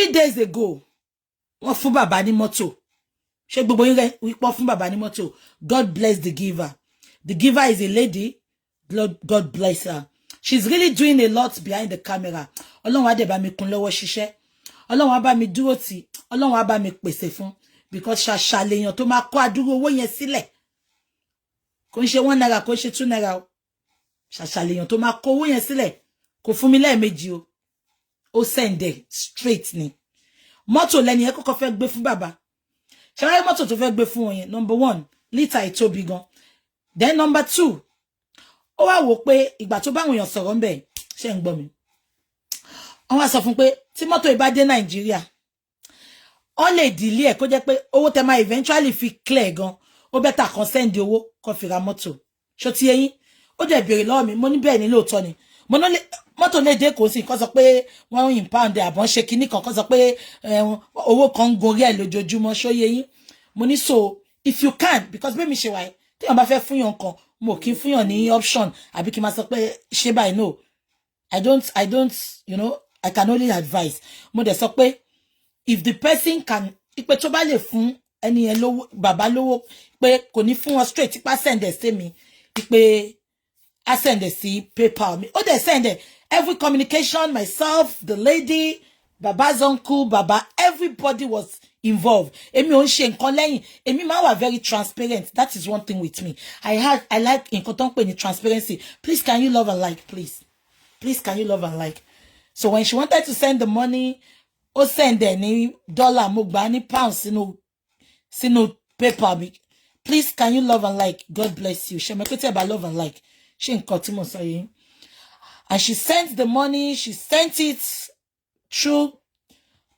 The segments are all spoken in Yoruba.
3 days ago, wọ́n fún bàbá ní mọ́tò. Ṣé gbogbo yín rẹ̀ wípé fún bàbá ní mọ́tò. God bless the giver. The giver is a lady. God bless her. She's really doing a lot behind the camera. Ọlọ́run á dẹ̀ bá mi kún lọ́wọ́ ṣiṣẹ́. Ọlọ́run á bá mi dúró tì. Ọlọ́run á bá mi pèsè fún. Because ṣàṣà lèèyàn tó máa kó àdúró owó yẹn sílẹ̀. Kò ń ṣe 1 naira, kò ń ṣe 2 naira o. Ṣàṣà lèèyàn tó máa kó owó yẹn sílẹ̀. Kò fún mi lẹ́ẹ̀mejì o. Ó send straight ni. Mọ́tò lẹ́ni yẹn kọ́kọ́ fẹ́ gbé fún bàbá. Ṣé wáyé mọ́tò tó fẹ́ gbé fún wọn yẹn? Number 1, lítà ìtóbi gan. Then number 2, ó wá wò pé ìgbà tó bá àwọn èèyàn sọ̀rọ̀ ńbẹ̀ ṣé ń gbọ́ mi. Wọ́n wá sọ fún pé tí mọ́tò ìbá dé Nàìjíríà, ó lè delay ẹ̀ kó jẹ́ pé owó tẹ́ máa eventually fi clear gan. Ó better kan send owó kó fi ra mọ́tò. Ṣó ti yé yín? Ó dẹ̀ béèrè lọ́wọ́ mi, mo ní bẹ́ẹ̀ ni lóòótọ́ ni. Mo ní mọ́tò lè dé kò sí kó sọ pé wọ́n impound àbọ̀n ṣe kinní kan kó sọ pé owó kan gorí ẹ̀ lójoojúmọ́. Ṣó yé yín? Mo ní so if you can, because bẹ́ẹ̀ mi ṣe wáyé tí wọ́n bá fẹ́ fún yàn kan mo kì í fún yàn ní option àbí kí n máa sọ pé ṣé báyìí no. I don't, you know, I can only advise. Mo dẹ̀ sọ pé if the person can, ipe tó bá lè fún ẹni yẹn lówó, bàbá lówó, pé kò ní fún wọn straight, ipa send ẹ̀ sí mi, ipe I send it sí PayPal mi. Ó dẹ̀ send it. Every communication, myself, the lady, Baba's uncle, Baba, everybody was involved. Èmi ò ń ṣe nǹkan lẹ́yìn. Èmi máa wà very transparent. That is one thing with me. I like nǹkan tó ń pè ní transparency. Please, can you love and like, please? Please, can you love and like? So when she wanted to send the money, ó send ẹ̀ ní dollar, mo gbà ní pounds sínú PayPal mi. Please, can you love and like? God bless you. Ṣé mo pé tí ẹ bá love and like? Ṣé nǹkan tí mo sọ yìí? And she sent the money. She sent it through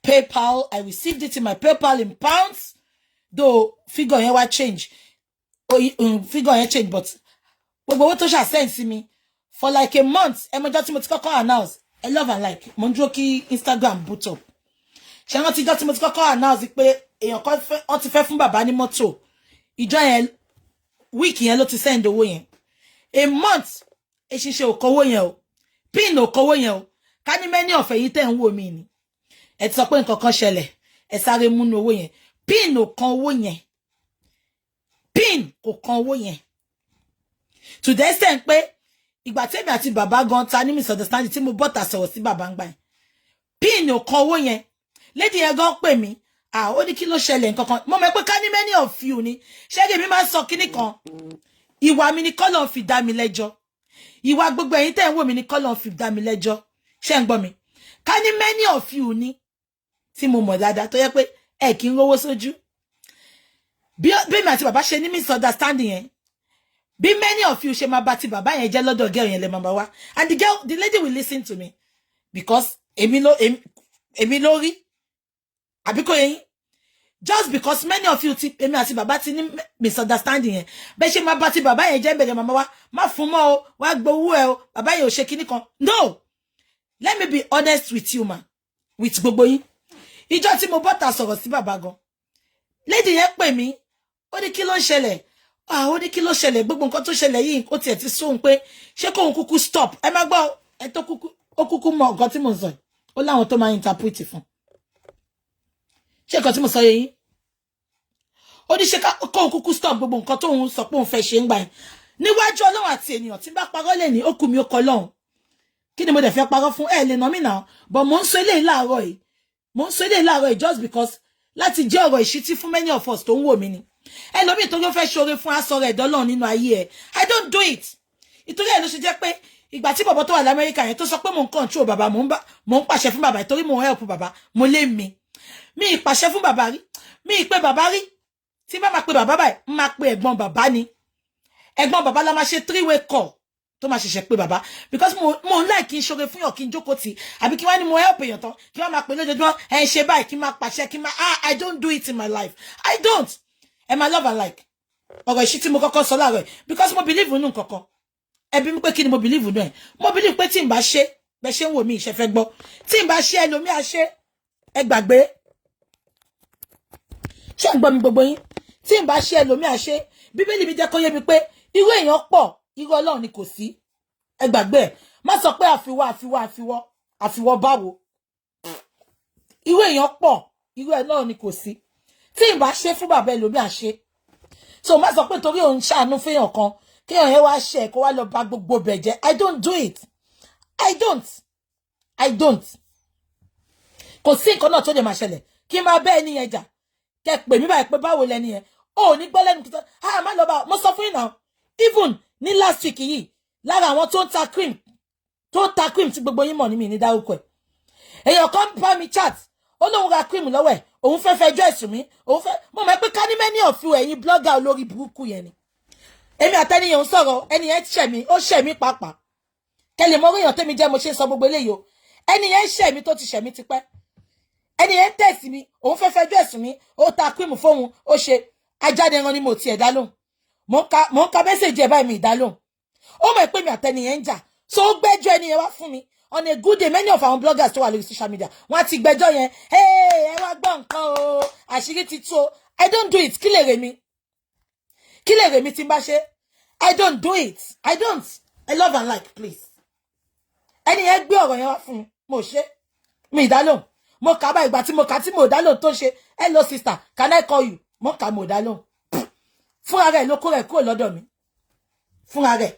PayPal. I received it in my PayPal in pounds. Though figure yẹn wá change. Figure yẹn change, but gbogbo owó tó ṣá send sí mi for like a month. Ẹ mọjọ́ tí mo ti kọ́kọ́ announce. I love and like. Mo ń dúró kí Instagram boot up. Ṣé wọ́n ti jọ́ tí mo ti kọ́kọ́ announce pé èèyàn kan wọ́n ti fẹ́ fún bàbá ní mọ́tò. Ìjọ yẹn week yẹn ló ti send owó yẹn. A month, eṣinṣe òkòwò yẹn o. Pin òkòwò yẹn o. Ká ní many of ẹ̀yin tẹ́ ń wò mí ni. Ẹ ti sọ pé nǹkan kan ṣẹlẹ̀. Ẹ sáré mú owó yẹn. Pin ò kan owó yẹn. Pin kò kan owó yẹn. To the extent pé ìgbà tí èmi àti bàbá gan ta ní misunderstanding tí mo bọ́ta sọ̀rọ̀ sí bàbá ń gbà yẹn. Pin ò kan owó yẹn. Lady yẹn gan pè mí. Ó ní kí ló ṣẹlẹ̀ nǹkan kan. Mo mọ̀ pé ká ní many of you ni. Ṣé mi máa ń sọ kíní kan. Ìwà mi ni kọ́lọ̀ fi dá mi lẹ́jọ́. Ìwà gbogbo ẹ̀yin tẹ́ ń wò mí ni kọ́lọ̀ fi dá mi lẹ́jọ́. Ṣé ń gbọ́ mi? Ká ní many of you ni tí mo mọ̀ dáadáa tó yẹ pé ẹ kì í rówó sójú. Bí mi àti bàbá ṣe ní misunderstanding yẹn. Bí many of you ṣe máa bá ti bàbá yẹn jẹ́ lọ́dọ̀ girl yẹn lè máa bá wá. And the lady will listen to me because èmi ló rí. Àbí kò yẹn. Just because many of you èmi àti bàbá ti ní misunderstanding yẹn. Bẹ́ ṣe máa bá ti bàbá yẹn jẹ́ bẹ̀rẹ̀ màmá wa, má fún mọ́ o, wá gbowó ẹ o, bàbá yẹn ò ṣe kíní kan. No. Let me be honest with you, man. With gbogbo yín. Ìjọ́ tí mo bọ́ta sọ̀rọ̀ sí bàbá gan. Lady yẹn pè mí. Ó ní kí ló ń ṣẹlẹ̀? Ó ní kí ló ṣẹlẹ̀? Gbogbo nǹkan tó ṣẹlẹ̀ yìí ó tiẹ̀ ti sóhun pé ṣé kóhun kúkú stop. Ẹ má gbọ́ ẹ tó kúkú mọ nǹkan tí mo sọ. Ó láwọn tó máa interpret fún. Ṣé nǹkan tí mo sọ yé yín? Ó ní ṣé kóhun kúkú stop gbogbo nǹkan tó ń sọ pé òun fẹ́ ṣe ń gbà yẹn. Níwájú Ọlọ́run àti ènìyàn tí n bá parọ́ lẹ́ni ó kù mí ó kọ lọ́hùn. Kí ni mo dẹ̀ fẹ́ parọ́ fún ẹ lè nà mí náà? But mo ń sọ eléyìí láàárọ̀ yìí. Just because láti jẹ́ ọ̀rọ̀ ìṣítí fún many of us tó ń wò mí ni. Ẹlòmíì tó ló fẹ́ ṣoore fún asọ̀rọ̀ ẹ̀dọ́lọ́run nínú ayé ẹ̀. I don't do it. Ìtorí ẹ̀ ló ṣe jẹ́ pé ìgbà tí bàbá tó wà l'Amẹ́ríkà yẹn tó sọ pé mò ń control bàbá, mò ń pàṣẹ fún bàbá ìtorí mò ń help bàbá, mo lé mi. Mi ì pàṣẹ fún bàbá rí. Mi ì pé bàbá rí. Tí bá máa pe bàbá báyìí, máa pe ẹ̀gbọ́n bàbá ni. Ẹ̀gbọ́n bàbá la máa ṣe 3-way call tó máa ṣẹ̀ṣẹ̀ pé bàbá. Because mo ń like kí n ṣoore fún yàn kí n jókòó tì. Àbí kí wá ní mo help èèyàn tán. Kí wá máa pe lójoojúmọ́ ẹ ṣe báyìí kí n máa pàṣẹ kí n máa I don't do it in my life. I don't. Ẹ máa love and like. Ọ̀rọ̀ ìṣí tí mo kọ́kọ́ sọ láàárọ̀ yìí. Because mo believe nínú nǹkankan. Ẹ bi mí pé kí ni mo believe nínú ẹ̀. Mo believe pé tí n bá ṣe bẹ́ ṣe ń wò mí ìṣẹ́ fẹ́ gbọ́. Tí n bá ṣe ẹlòmíì á ṣe ẹ gbàgbé. Ṣé ń gbọ́ mi gbogbo yín? Tí n bá ṣe ẹlòmíì á ṣe. Bíbélì mi jẹ́ kó yé mi pé irú èèyàn pọ̀, irú Ọlọ́run ni kò sí. Ẹ gbàgbé ẹ̀. Má sọ pé àfiwọ́ báwo. irú èèyàn pọ̀ irú ẹ̀ náà ni kò sí tí n bá ṣe fún bàbá ẹlòmíì àṣe so má sọ pé torí òun ṣàánú fẹ́yàn kan kéèyàn yẹn wá ṣe kó wá lọ bà gbogbo bẹ̀ jẹ́ I don't do it I don't kò sí nǹkan náà tó lè máa ṣẹlẹ̀ kí n máa bẹ́ ẹni yẹn jà kẹ́ pè mí báyìí pé báwo lẹni yẹn ó ní gbọ́ lẹ́nu kìtọ́ má lọ bá mo sọ fún yín náà even ní last week yìí lára àwọn tó ń ta cream tí gbogbo yín mọ̀ ní mi ní dárúkọ ẹ̀ èèyàn kan bá mi chat ó lóun ra cream lọ́wọ́ ẹ̀ òun fẹ́ fẹjọ́ ẹ̀sùn mi òun fẹ́ mo mọ̀ pé ká ní many of you ẹ̀yin blogger olórí burúkú yẹn ni èmi àtẹniyàn ń sọ̀rọ̀ ẹni yẹn ṣẹ̀ mí ó ṣẹ̀ mí pàápàá kẹlẹ̀ mọ́ ríyàn tẹ́mi jẹ́ mo ṣe ń sọ gbogbo eléyìí o ẹni yẹn ṣẹ̀ mí tó ti ṣẹ̀ mí tipẹ́ ẹni yẹn tẹ̀sí mi òun fẹ́ fẹjọ́ ẹ̀sùn mi ó ta cream fóun ó ṣe ajáde ẹran ni mo tiẹ̀ dá lóhùn mo ń ka mẹ́sẹ̀jì ẹ̀ báyìí mi ìdá lóhùn ó mọ̀ pé mi àtẹniyẹn ń jà so ó gbẹ́jọ́ ẹni yẹn wá fún mi on a good day many of our bloggers tó wà lórí social media wọ́n ti gbẹ́jọ́ yẹn ẹ wá gbọ́ nǹkan o àṣírí ti tú o I don't do it kí lè rè mí tí n bá ṣe I don't do it I love and like please ẹni yẹn gbé ọ̀rọ̀ yẹn wá fún mi mo ṣe mi ìdálóhùn mo kà bá ìgbà tí mo kà tí mo dálóhùn tó ṣe hello sister can I call you mo kà mo dálóhùn fúnra rẹ̀ ló kó rẹ̀ kúrò lọ́dọ̀ mi fúnra rẹ̀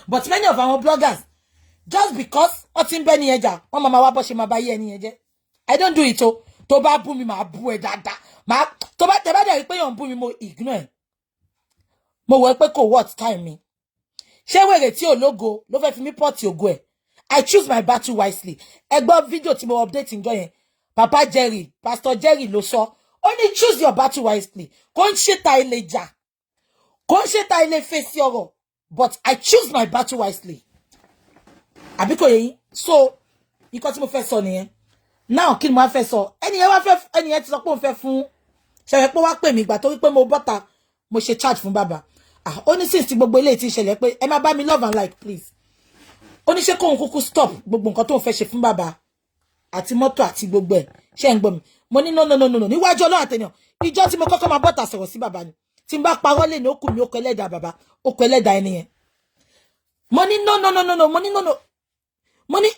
but many of our bloggers just because wọ́n ti ń bẹ́ nìyẹn jà wọ́n máa wá bọ́ ṣe máa bá yé ẹni yẹn jẹ́ I don't do it o tó bá bú mi máa bú ẹ dáadáa tó bá tẹ bá dẹ̀ rí pé yàn bú mi mo ignore ẹ̀ mo wọ pé kò what time mi ṣé wèrè tí ológo ló fẹ́ fi mí pọ́ọ̀tì ògo ẹ̀ I choose my battle wisely ẹ gbọ́ fídíò tí mo update ǹjọ́ yẹn Papa Jerry Pastor Jerry ló sọ ó ní choose your battle wisely kò ń ṣe ta ilé jà kò ń ṣe ta ilé fèsì ọ̀rọ̀ but I choose my battle wisely àbí kò yé yín so nǹkan tí mo fẹ́ sọ nìyẹn now kí ni mo fẹ́ sọ ẹni yẹn ti sọ pé òun fẹ́ fún ṣẹlẹ̀ pé wá pè mí ìgbà tó wí pé mo bọ́ta mo ṣe charge fún bàbá ó ní since gbogbo eléyìí ti ṣẹlẹ̀ pé ẹ má bá mi love and like please ó ní ṣé kóun kúkú stop gbogbo nǹkan tó ń fẹ́ ṣe fún bàbá àti mọ́tò àti gbogbo ẹ̀ ṣé ń gbọ́ mi mo ní no níwájú Ọlọ́run àtẹ̀yàn ìjọ tí mo kọ́kọ́ máa bọ́ta sọ̀rọ̀ sí bàbá ni tí n bá parọ́ lè ní ó kù mí ó kọ ẹlẹ́dàá bàbá ó kọ ẹlẹ́dàá ẹni yẹn mo ní no mo ní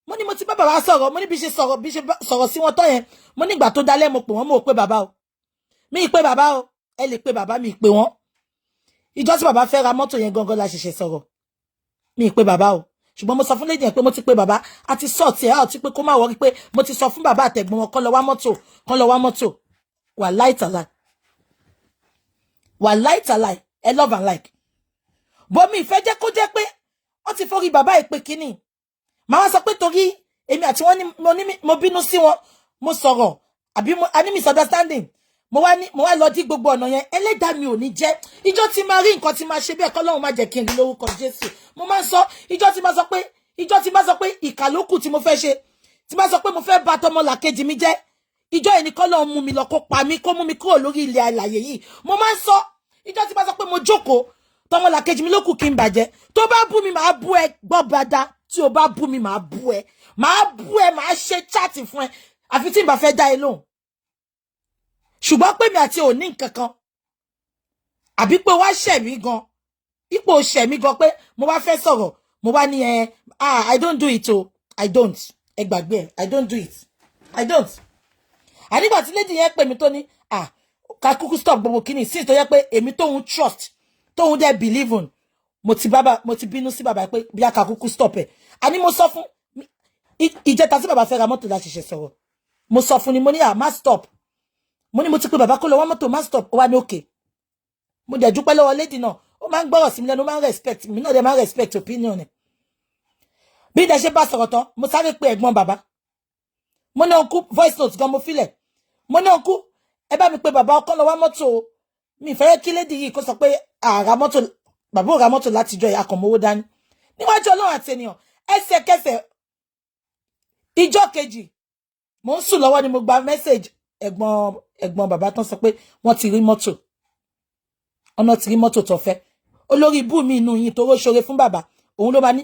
mo ní mo ti bá bàbá sọ̀rọ̀ mo ní bí ṣe sọ̀rọ̀ sí wọn tọ́ yẹn mo ní ìgbà tó dalẹ̀ mo pè wọ́n mo ò pé bàbá o mi ì pé bàbá o ẹ lè pé bàbá mi ì pé wọ́n ìjọ tí bàbá fẹ́ ra mọ́tò yẹn gangan la ṣẹ̀ṣẹ̀ sọ̀rọ̀ mi ì pé bàbá o ṣùgbọ́n mo sọ fún lady yẹn pé mo ti pé bàbá àti sọ́ọ̀tì ẹ̀ àti pé kó má wọrí pé mo ti sọ fún bàbá àtẹ̀gbọ́n wọn kán lọ wá mọ́tò wà láìtàláì ẹ love and like bọ́ mi ìfẹ́ jẹ́ kó jẹ́ pé wọ́n ti forí bàbá ìpè kínní màá wá sọ pé torí èmi àti wọn ní mo bínú sí wọn mo sọ̀rọ̀ àbí a ní misunderstanding mo wá lọ dí gbogbo ọ̀nà yẹn ẹlẹ́dàá mi ò ní jẹ́ ìjọ tí máa rí nǹkan tí máa ṣe bẹ́ẹ̀ kọ́lọ́run má jẹ́ kí n rí lórúkọ Jésù mo máa ń sọ ìjọ tí máa sọ pé ìkà ló kù tí mo fẹ́ ṣe tí máa sọ pé mo fẹ́ bà tọmọlàkejì mi jẹ́ ìjọ yìí ni kọ́lọ́run mú mi lọ kó pa mí kó mú mi kúrò lórí ilẹ̀ alàyè yìí mo máa ń sọ ìjọ tí máa sọ pé mo jókòó tọmọlàkejì mi ló kù kí n bàjẹ́ tó bá bú mi màá bú ẹ gbọ́ bàdá tí o bá bú mi màá bú ẹ màá ṣe chat fún ẹ àfi tí n bá fẹ́ dá ẹ lóhùn ṣùgbọ́n pé mi àti òní nǹkan kan àbí pé wá ṣẹ̀ mí gan ipò ṣẹ̀ mí gan pé mo wá fẹ́ sọ̀rọ̀ mo wá ní I don't do it o I don't ẹ gbàgbé ẹ I don't do it I don't ànígbà tí lady yẹn pè mí tó ní ká kúkú stop gbogbo kíní sí tó yẹ pé èmi tóun trust tóun dẹ̀ believe on mo ti bínú sí bàbá pé bí a ká kúkú stop ẹ àní mo sọ fún ìjẹta sí bàbá fẹ́ ra mọ́tò láti ṣe sọ̀rọ̀ mo sọ fún ni mo ní má stop mo ní mo ti pé bàbá kó lọ wá mọ́tò má stop ó wá ní òkè mo dẹ̀ dúpẹ́ lọ́wọ́ lady náà ó máa ń gbọ́rọ̀ sí mi lẹ́nu ó máa ń respect mi náà dẹ̀ máa ń respect opinion ẹ̀ bí dẹ̀ ṣe bá sọ̀rọ̀ tán mo sáré pé ẹ̀gbọ́n bàbá mo ní ọkú voice note gan mo filẹ̀ mo ní ọkú ẹ bá mi pé bàbá ọkọ lọ wá mọ́tò mi fẹ́ kí lady yìí kó sọ pé àrà mọ́tò bàbá ò ra mọ́tò látijọ́ ìyá kan mowó dání níwájú Ọlọ́run àti ènìyàn ẹsẹ̀kẹsẹ̀ ìjọ́ kejì mo ń sùn lọ́wọ́ ni mo gba message ẹ̀gbọ́n bàbá tán sọ pé wọ́n ti rí mọ́tò ọ̀nà ti rí mọ́tò tó fẹ́ olórí ibú mi inú yín toró ṣoore fún bàbá òun ló bá ní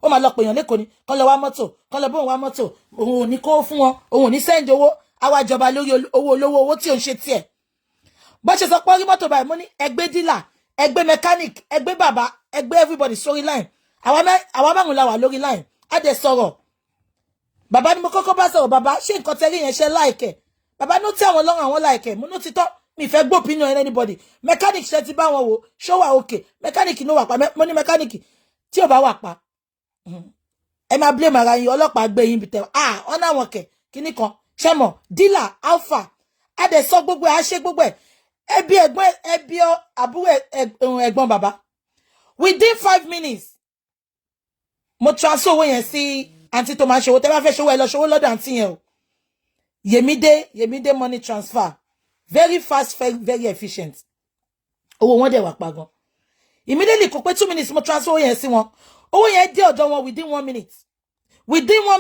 ó máa lọ pèèyàn lẹ́kọ̀ọ́ ni kán lọ wá mọ́tò kán lọ bóun wá mọ́tò òun ò ní kó fún wọn òun ò ní send owó àwa jọba lórí owó olówó owó tí ò ń ṣe tiẹ̀ bó ṣe sọ pé rí mọ́tò báyìí mo ní ẹgbẹ́ dílà ẹgbẹ́ mechanic ẹgbẹ́ bàbá ẹgbẹ́ everybody sórí line àwa márùn la wà lórí line á dẹ̀ sọ̀rọ̀ Baba ni mo kọ́kọ́ bá sọ̀rọ̀ baba ṣé nǹkan tẹ́rí yẹn ṣe like ẹ̀. Baba no tẹ́ àwọn lọ́rùn àwọn like ẹ̀. Mo no ti tọ́ mi fẹ́ gbọ́ opinion anybody. Mechanic ṣe ti bá wọn wò show wa okay. Mechanic no wà pa mo ní mechanic tí ó bá wà pa. Ẹ má blame ara yín ọlọ́pàá gbé yín bí tẹ́ ọ̀nà wọn kẹ̀ kíní kan ṣé mọ̀ dealer alpha a dẹ̀ sọ gbogbo ẹ̀ a ṣe gbogbo ẹ̀ ẹbí ẹ̀gbọ́n ẹbí àbúrò ẹ̀gbọ́n baba within 5 minutes mo transfer owó yẹn sí àǹtí tó máa ṣòwò tẹ́ bá fẹ́ ṣòwò ẹ lọ ṣòwò lọ́dọ̀ àǹtí yẹn o Yemide money transfer very fast very efficient owó wọn dẹ̀ wà pa gan immediately kò pé 2 minutes mo transfer owó yẹn sí wọn owó yẹn dé ọ̀dọ̀ wọn within 1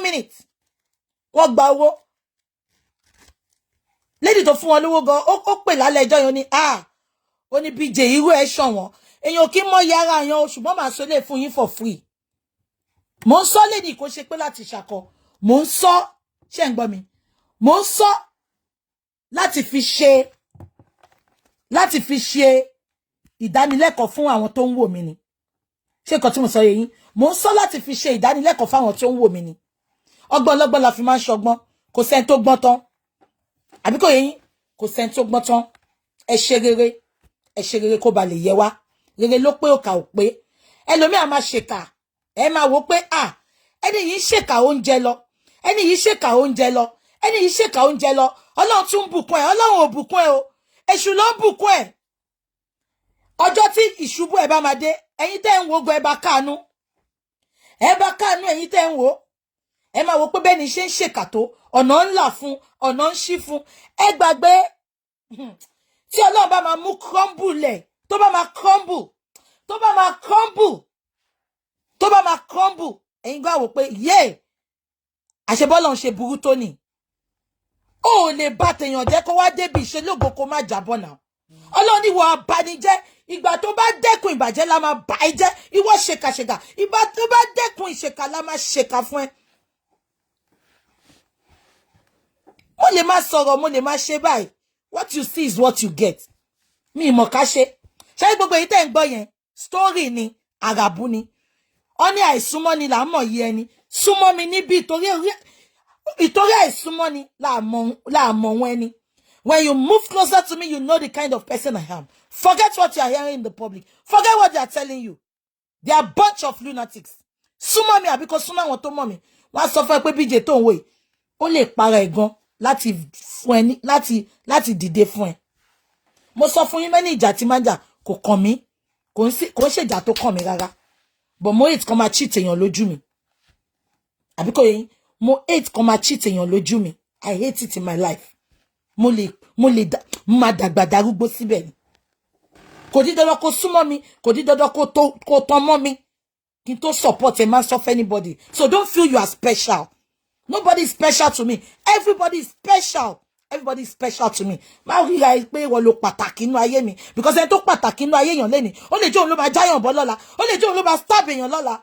minute wọ́n gba owó lady tó fún wọn lówó gan ó pè lálẹ́ ẹjọ́ yẹn ní ó ní BJ irú ẹ̀ ṣọ̀wọ́n èèyàn kì í mọ yàrá yẹn o ṣùgbọ́n màá sọ lè fún yín for free mo ń sọ lady kò ṣe pé láti ṣàkọ mo ń sọ ṣé ń gbọ́ mi mo ń sọ láti fi ṣe ìdánilẹ́kọ̀ọ́ fún àwọn tó ń wò mí ni ṣé nǹkan tí mo sọ yẹn mo ń sọ láti fi ṣe ìdánilẹ́kọ̀ọ́ fún àwọn tó ń wò mí ni ọgbọ́n ọlọ́gbọ́n la fi máa ń ṣọgbọ́n kò sẹ́ni tó gbọ́n tán àbí kò yẹn kò sẹ́ni tó gbọ́n tán ẹ ṣe rere kó ba lè yẹ wá rere ló pé òkà ò pé ẹlòmíà máa ṣèkà ẹ máa wò pé ẹni yìí ṣèkà oúnjẹ lọ ẹni yìí ṣèkà oúnjẹ lọ ẹni yìí ṣèkà oúnjẹ lọ Ọlọ́run tún bùkún ẹ Ọlọ́run ò bùkún ẹ o èṣù ló ń bùkún ẹ ọjọ́ tí ìṣubú ẹ bá máa dé ẹ̀yin tẹ́ ń wò gan ẹ bá káàánú ẹ̀yin tẹ́ ń wò ẹ máa wò pé bẹ́ẹ̀ ni ṣe ń ṣèkà tó ọ̀nà ńlá fún ọ̀nà ń ṣí fún ẹ gbàgbé tí Ọlọ́run bá máa mú crumble lẹ̀ tó bá máa crumble ẹ̀yin gbà wò pé àṣebọ́lọ̀ ń ṣe burú tó nì ó lè bá tèèyàn jẹ́ kó wá débi ìṣelógo kó má jábọ́ náà Ọlọ́run ìwọ abanijẹ́ ìgbà tó bá dẹ́kun ìbàjẹ́ la máa bà ẹ́ jẹ́ ìwọ ṣèkàṣèkà ìgbà tó bá dẹ́kun ìṣèkà la máa ṣèkà fún ẹ. mo lè má sọ̀rọ̀ mo lè má ṣe báyìí what you see is what you get mi ìmọ̀ ká ṣe ṣé gbogbo èyí tẹ́ ń gbọ́ yẹn story ni àràbù ni ó ní àìsúnmọ́ ni là ń mọ̀ yí ẹni súnmọ́ mi níbi ìtorí àìsúnmọ́ ni là mọ̀ wọn ẹni. When you move closer to me, you know the kind of person I am. Forget what you are hearing in the public. Forget what they are telling you. They are a bunch of lunatics. Súnmọ́ mi àbí kò súnmọ́ àwọn tó mọ̀ mi. Wọ́n sọ fún ẹ pé BJ tó ń wò yìí. Ó lè para ẹ̀ gan láti fún ẹ ní láti dìde fún ẹ. Mo sọ fún yín mẹ́ni ìjà tí máa ń jà kò kàn mí. Kò ń ṣèjà tó kàn mí rárá. But mo hate kan máa cheat èèyàn lójú mi. Àbí kò yé yín. Mo hate kan máa cheat èèyàn lójú mi. I hate it in my life. Mo máa dàgbà darúgbó síbẹ̀ ni kò di dandan kó súnmọ́ mi kò di dandan kó tán mọ́ mi kí n tó support a man of anybody so don't feel you are special nobody is special to me everybody is special to me máa rí ra pé wọ́n lo pàtàkì inú ayé mi because ẹni tó pàtàkì inú ayé èèyàn lẹ́ni ó lè jẹ́ òun ló máa jáyàn bọ́ lọ́la ó lè jẹ́ òun ló máa stab èèyàn lọ́la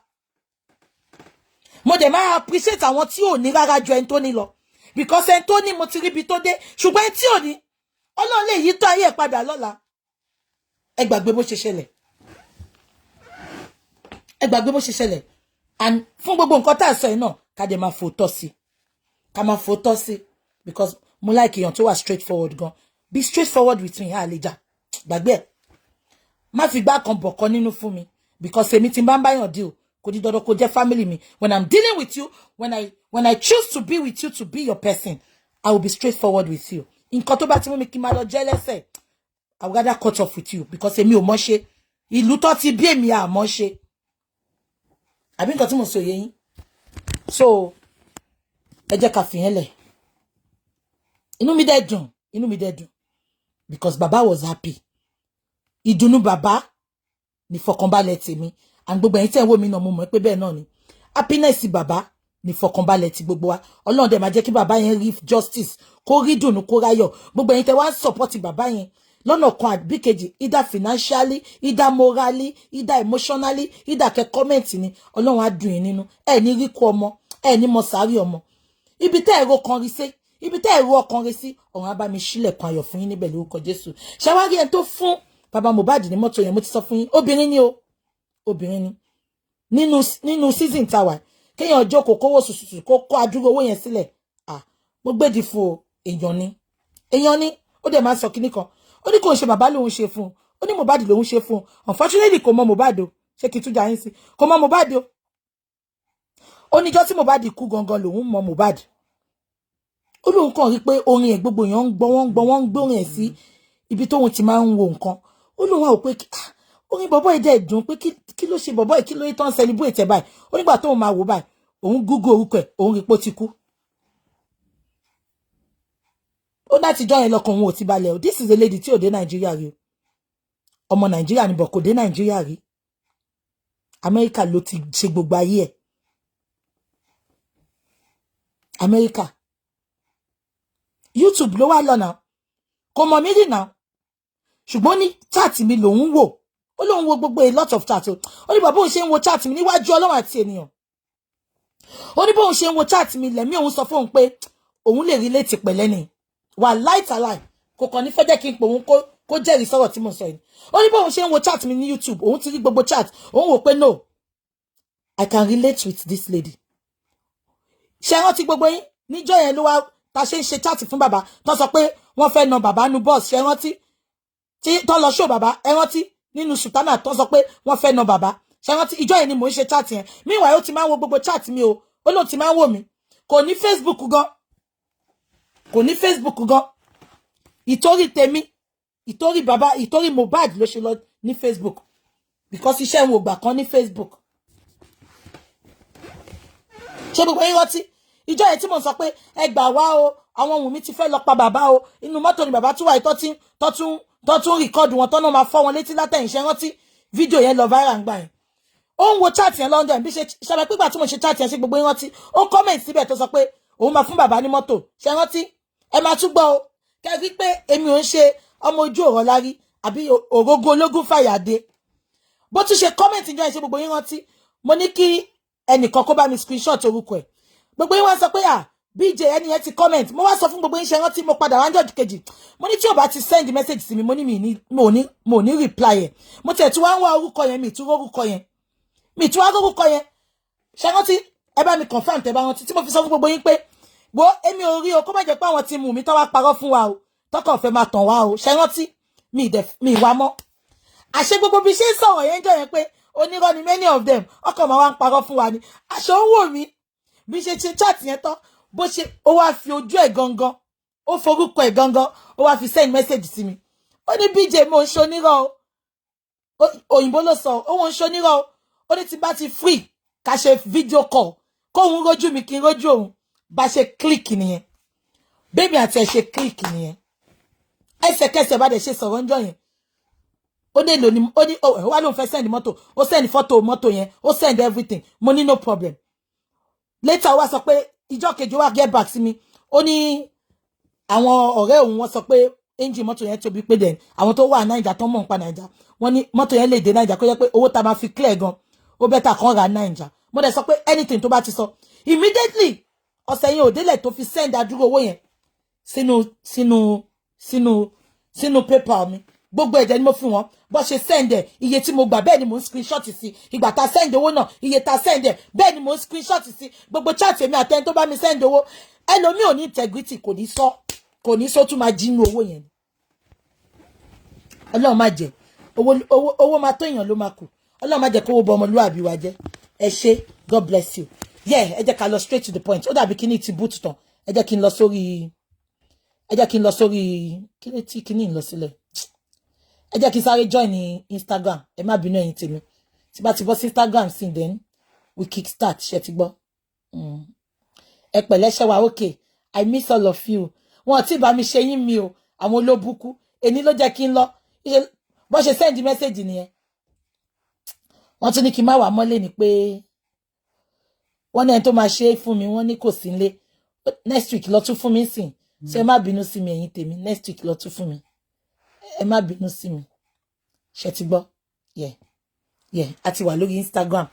mo dẹ̀ máa appreciate àwọn tí ò ní rárá ju ẹni tó ní lọ because ẹni tó ní mo ti ríbi tó dé ṣùgbọ́n ẹni tí ò ní Ọlọ́run lè yí tó ayé ẹ̀ padà lọ́la ẹ gbàgbé bó ṣe ṣẹlẹ̀ and fún gbogbo nǹkan tá a sọ yìí náà ká dẹ̀ máa fòótọ́ sí because mo like èèyàn tó wà straightforward gan be straightforward with me àlejà gbàgbé ẹ̀ má fi gbá kan bọ̀ kan nínú fún mi because èmi tí n bá ń báyàn deal kò di dandan kó jẹ́ family mi when I'm dealing with you when I choose to be with you to be your person I will be straightforward with you nǹkan tó bá ti mú mi kí n máa lọ jẹ́ lẹ́sẹ̀ I would rather cut off with you because èmi ò mọ̀ ṣe ìlú tó ti bí èmi à mọ̀ ṣe àbí nǹkan tí mo sọ yẹn so ẹ jẹ́ ká fìyẹn lẹ̀ inú mi dẹ̀ dùn because baba was happy ìdùnnú baba ní fọkànbalẹ̀ tèmi and gbogbo ẹ̀yin tẹ́ wò mí náà mo mọ̀ pé bẹ́ẹ̀ náà ni happiness baba ní fọkànbalẹ̀ tí gbogbo wa Ọlọ́run dẹ̀ máa jẹ́ kí baba yẹn rí justice kó rí dùnnú kó ráyọ̀ gbogbo ẹ̀yin tẹ́ wá support baba yẹn lọ́nà kan àbí kejì either financially either morally either emotionally either kẹ́ comment ni Ọlọ́run á dùn yín nínú ẹ ní rí kú ọmọ ẹ ní mọ sáré ọmọ ibi tẹ́ ẹ̀rọ kan rí sí ibi tẹ́ ẹ̀rọ ọkàn rí sí ọ̀run á bá mi ṣílẹ̀kùn ayọ̀ fún yín níbẹ̀ lórúkọ Jésù ṣàwárí ẹni tó fún baba Mohbad ní mọ́tò yẹn mo ti sọ fún yín obìnrin ni nínú season tower kéèyàn jókòó kówó sùsùsù kó kó adúrú owó yẹn sílẹ̀ mo gbèdì fún èèyàn ni ó dẹ̀ máa sọ kíní kan ó ní kò ń ṣe bàbá lòun ṣe fún ó ní Mohbad lòun ṣe fún unfortunately kò mọ Mohbad o ṣé kí n tún jà yín sí kò mọ Mohbad o ó níjọ́ tí Mohbad kú gangan lòun mọ Mohbad ó lóun kàn rí pé orin ẹ̀ gbogbo èèyàn ń gbọ́ wọ́n ń gbé orin ẹ̀ sí ibi tóun ti máa ń wo nǹkan ó lóun wá wò pé orin bọ̀bọ́ ẹ̀ dẹ̀ dùn pé kí ló ṣe bọ̀bọ́ ẹ̀ kí ló yẹ tán celebrate ẹ̀ báyìí ó nígbà tóun máa wò báyìí òun Google orúkọ ẹ̀ òun rí pé ó ti kú ó láti jọ yẹn lọkàn òun ò ti balẹ̀ o this is a lady tí ò dé Nàìjíríà rí ọmọ Nàìjíríà ni bọ̀ kò dé Nàìjíríà rí Amẹ́ríkà ló ti ṣe gbogbo ayé ẹ̀ Amẹ́ríkà YouTube ló wá lọ́nà kò mọ̀ mí rí náà ṣùgbọ́n ní chat mi lòun wò ó lóun wo gbogbo a lot of chat ó ní bàbá òun ṣe ń wo chat mi níwájú Ọlọ́run àti ènìyàn ó ní bóun ṣe ń wo chat mi lẹ̀mí òun sọ fóun pé òun lè relate pẹ̀lẹ́ ni wà láìtàláì kò kàn ní fẹ́ jẹ́ kí n pè òun kó jẹ́rìí sọ̀rọ̀ tí mo sọ yìí ó ní bóun ṣe ń wo chat mi ní YouTube òun ti rí gbogbo chat òun wò pé no I can relate with this lady ṣe rántí gbogbo yín níjọ́ yẹn ló wá ta ṣe ń ṣe chat fún bàbá tó sọ pé wọ́n fẹ́ na bàbá nu boss ṣe rántí tí tó lọ show bàbá ẹ rántí nínú sultana tó sọ pé wọ́n fẹ́ na bàbá ṣe rántí ìjọ́ yẹn ni mò ń ṣe chat yẹn meanwhile ó ti máa ń wo gbogbo chat mi o ó lóun ti máa ń wò mí kò ní Facebook gan ìtorí tèmi ìtorí bàbá ìtorí Mohbad ló ṣe lọ ní Facebook because iṣẹ́ ń wò gbà kan ní Facebook ṣé gbogbo yín rántí ìjọ yẹn tí mo sọ pé ẹ gbà wá o àwọn Wunmi ti fẹ́ lọ pa bàbá o inú mọ́tò ni bàbá tún wà tó tún rìkọ́dù wọn tọ́nà máa fọ́ wọn létí látẹ̀yìn ṣe rántí fídíò yẹn lọ viral ń gbà yẹn ó ń wo chat yẹn London bí ṣe ṣàbẹ̀ pígbà tí mo ṣe chat yẹn sí gbogbo yín rántí ó comment síbẹ̀ tó sọ pé òun máa fún bàbá ní mọ́tò ṣe rántí ẹ máa tún gbọ́ o kẹ́rí pé èmi ò ń ṣe ọmọ ojú ọ̀rọ̀ lárí àbí òrógó ológun fàyàdé bó tún ṣe comment ìjọ yẹn ṣe gbogbo yín rántí mo ní kí ẹnìkan kó bá mi screenshot orúkọ ẹ̀ gbogbo yín wá sọ pé BJ ẹni yẹn ti comment mo wá sọ fún gbogbo yín ṣe rántí mo padà wá jọ́jú kejì mo ní tí ò bá ti send message sí mi mo ní mo ní reply ẹ̀ mo tẹ̀ tí wá ń wá orúkọ yẹn mi tún orúkọ yẹn ṣe rántí ẹ bá mi confirm tẹ́ bá rántí tí mo fi sọ fún gbogbo yín pé wo èmi ò rí o kó má jẹ́ pé àwọn tí mú mi tó wá parọ́ fún wa o tọkàn fẹ́ máa tàn wá o ṣe rántí mi wá mọ́ àṣẹ gbogbo bí ṣe ń sọ̀rọ̀ yẹn jọ yẹn pé onírọ́ ni many of them ọkàn máa wá ń parọ́ fún wa ni àṣọ ń wò mí bí ṣe chat yẹn tán bó ṣe ó wá fi ojú ẹ̀ gangan ó forúkọ ẹ̀ gangan ó wá fi send message sí mi ó ní BJ mo ń ṣonírọ́ o òyìnbó ló sọ ó wọ́n ń ṣonírọ́ o ó ní tí bá ti free ká ṣe video call kóhun rójú mi kí n rójú òun bá ṣe click nìyẹn bébì àti ẹ̀ ṣe click nìyẹn ẹsẹ̀kẹsẹ̀ bá dẹ̀ ṣe sọ̀rọ̀ ńjọ́ yẹn ó dé lónìí ó ní wá ló ń fẹ́ send mọ́tò ó send photo mọ́tò yẹn ó send everything mo ní no problem later wá sọ pé ìjọ́ kejì wá get back sí mi ó ní àwọn ọ̀rẹ́ òun wọ́n sọ pé engine mọ́tò yẹn tóbi pé then àwọn tó wà Naija tó mọ̀ nípa Naija wọ́n ní mọ́tò yẹn lè dé Naija kó jẹ́ pé owó tá máa fi clear gan ó better kan ra Naija mo dẹ̀ sọ pé anything tó bá ti sọ immediately ọ̀sẹ̀ yẹn ò délẹ̀ tó fi send adúrú owó yẹn sínú paper mi gbogbo ẹ̀jẹ̀ ni mo fi wọ́n bó ṣe send ẹ̀ iye tí mo gbà bẹ́ẹ̀ ni mo ń screenshot sí ìgbà tá send owó náà iye tá send ẹ̀ bẹ́ẹ̀ ni mo ń screenshot sí gbogbo chat èmi àtẹni tó bá mi send owó ẹlòmíì ò ní integrity kò ní sọ tún máa jínú owó yẹn Ọlọ́run má jẹ́ owó máa tó èèyàn ló máa kù Ọlọ́run má jẹ́ kówó bọ ọmọlúwàbí wa jẹ́ ẹ ṣé God bless you ẹ jẹ́ ká lọ straight to the point ó dàbí kíní ti boot tán ẹ jẹ́ kí n lọ sórí kíní ń lọ sílẹ̀ ẹ jẹ́ kí n sáré join ní Instagram ẹ má bínú ẹ̀yin tèmi tí bá ti bọ́ sí Instagram sí then we kick start ṣe ti gbọ́ ẹ pẹ̀lẹ́ ṣe wà okay I miss all of you wọn ti bá mi ṣe yín mi o àwọn olóbùkú èní ló jẹ́ kí n lọ bó ṣe send message nìyẹn wọ́n tún ní kí n má wà mọ́lé ni pé wọ́n ní ẹni tó máa ṣe é fún mi wọ́n ní kò sí nílé next week lọ tún fún mi sìn ṣé ẹ má bínú sí mi ẹ̀yin tèmi next week lọ tún fún mi ẹ má bínú sí mi ṣé ti gbọ́ àti wà lórí Instagram.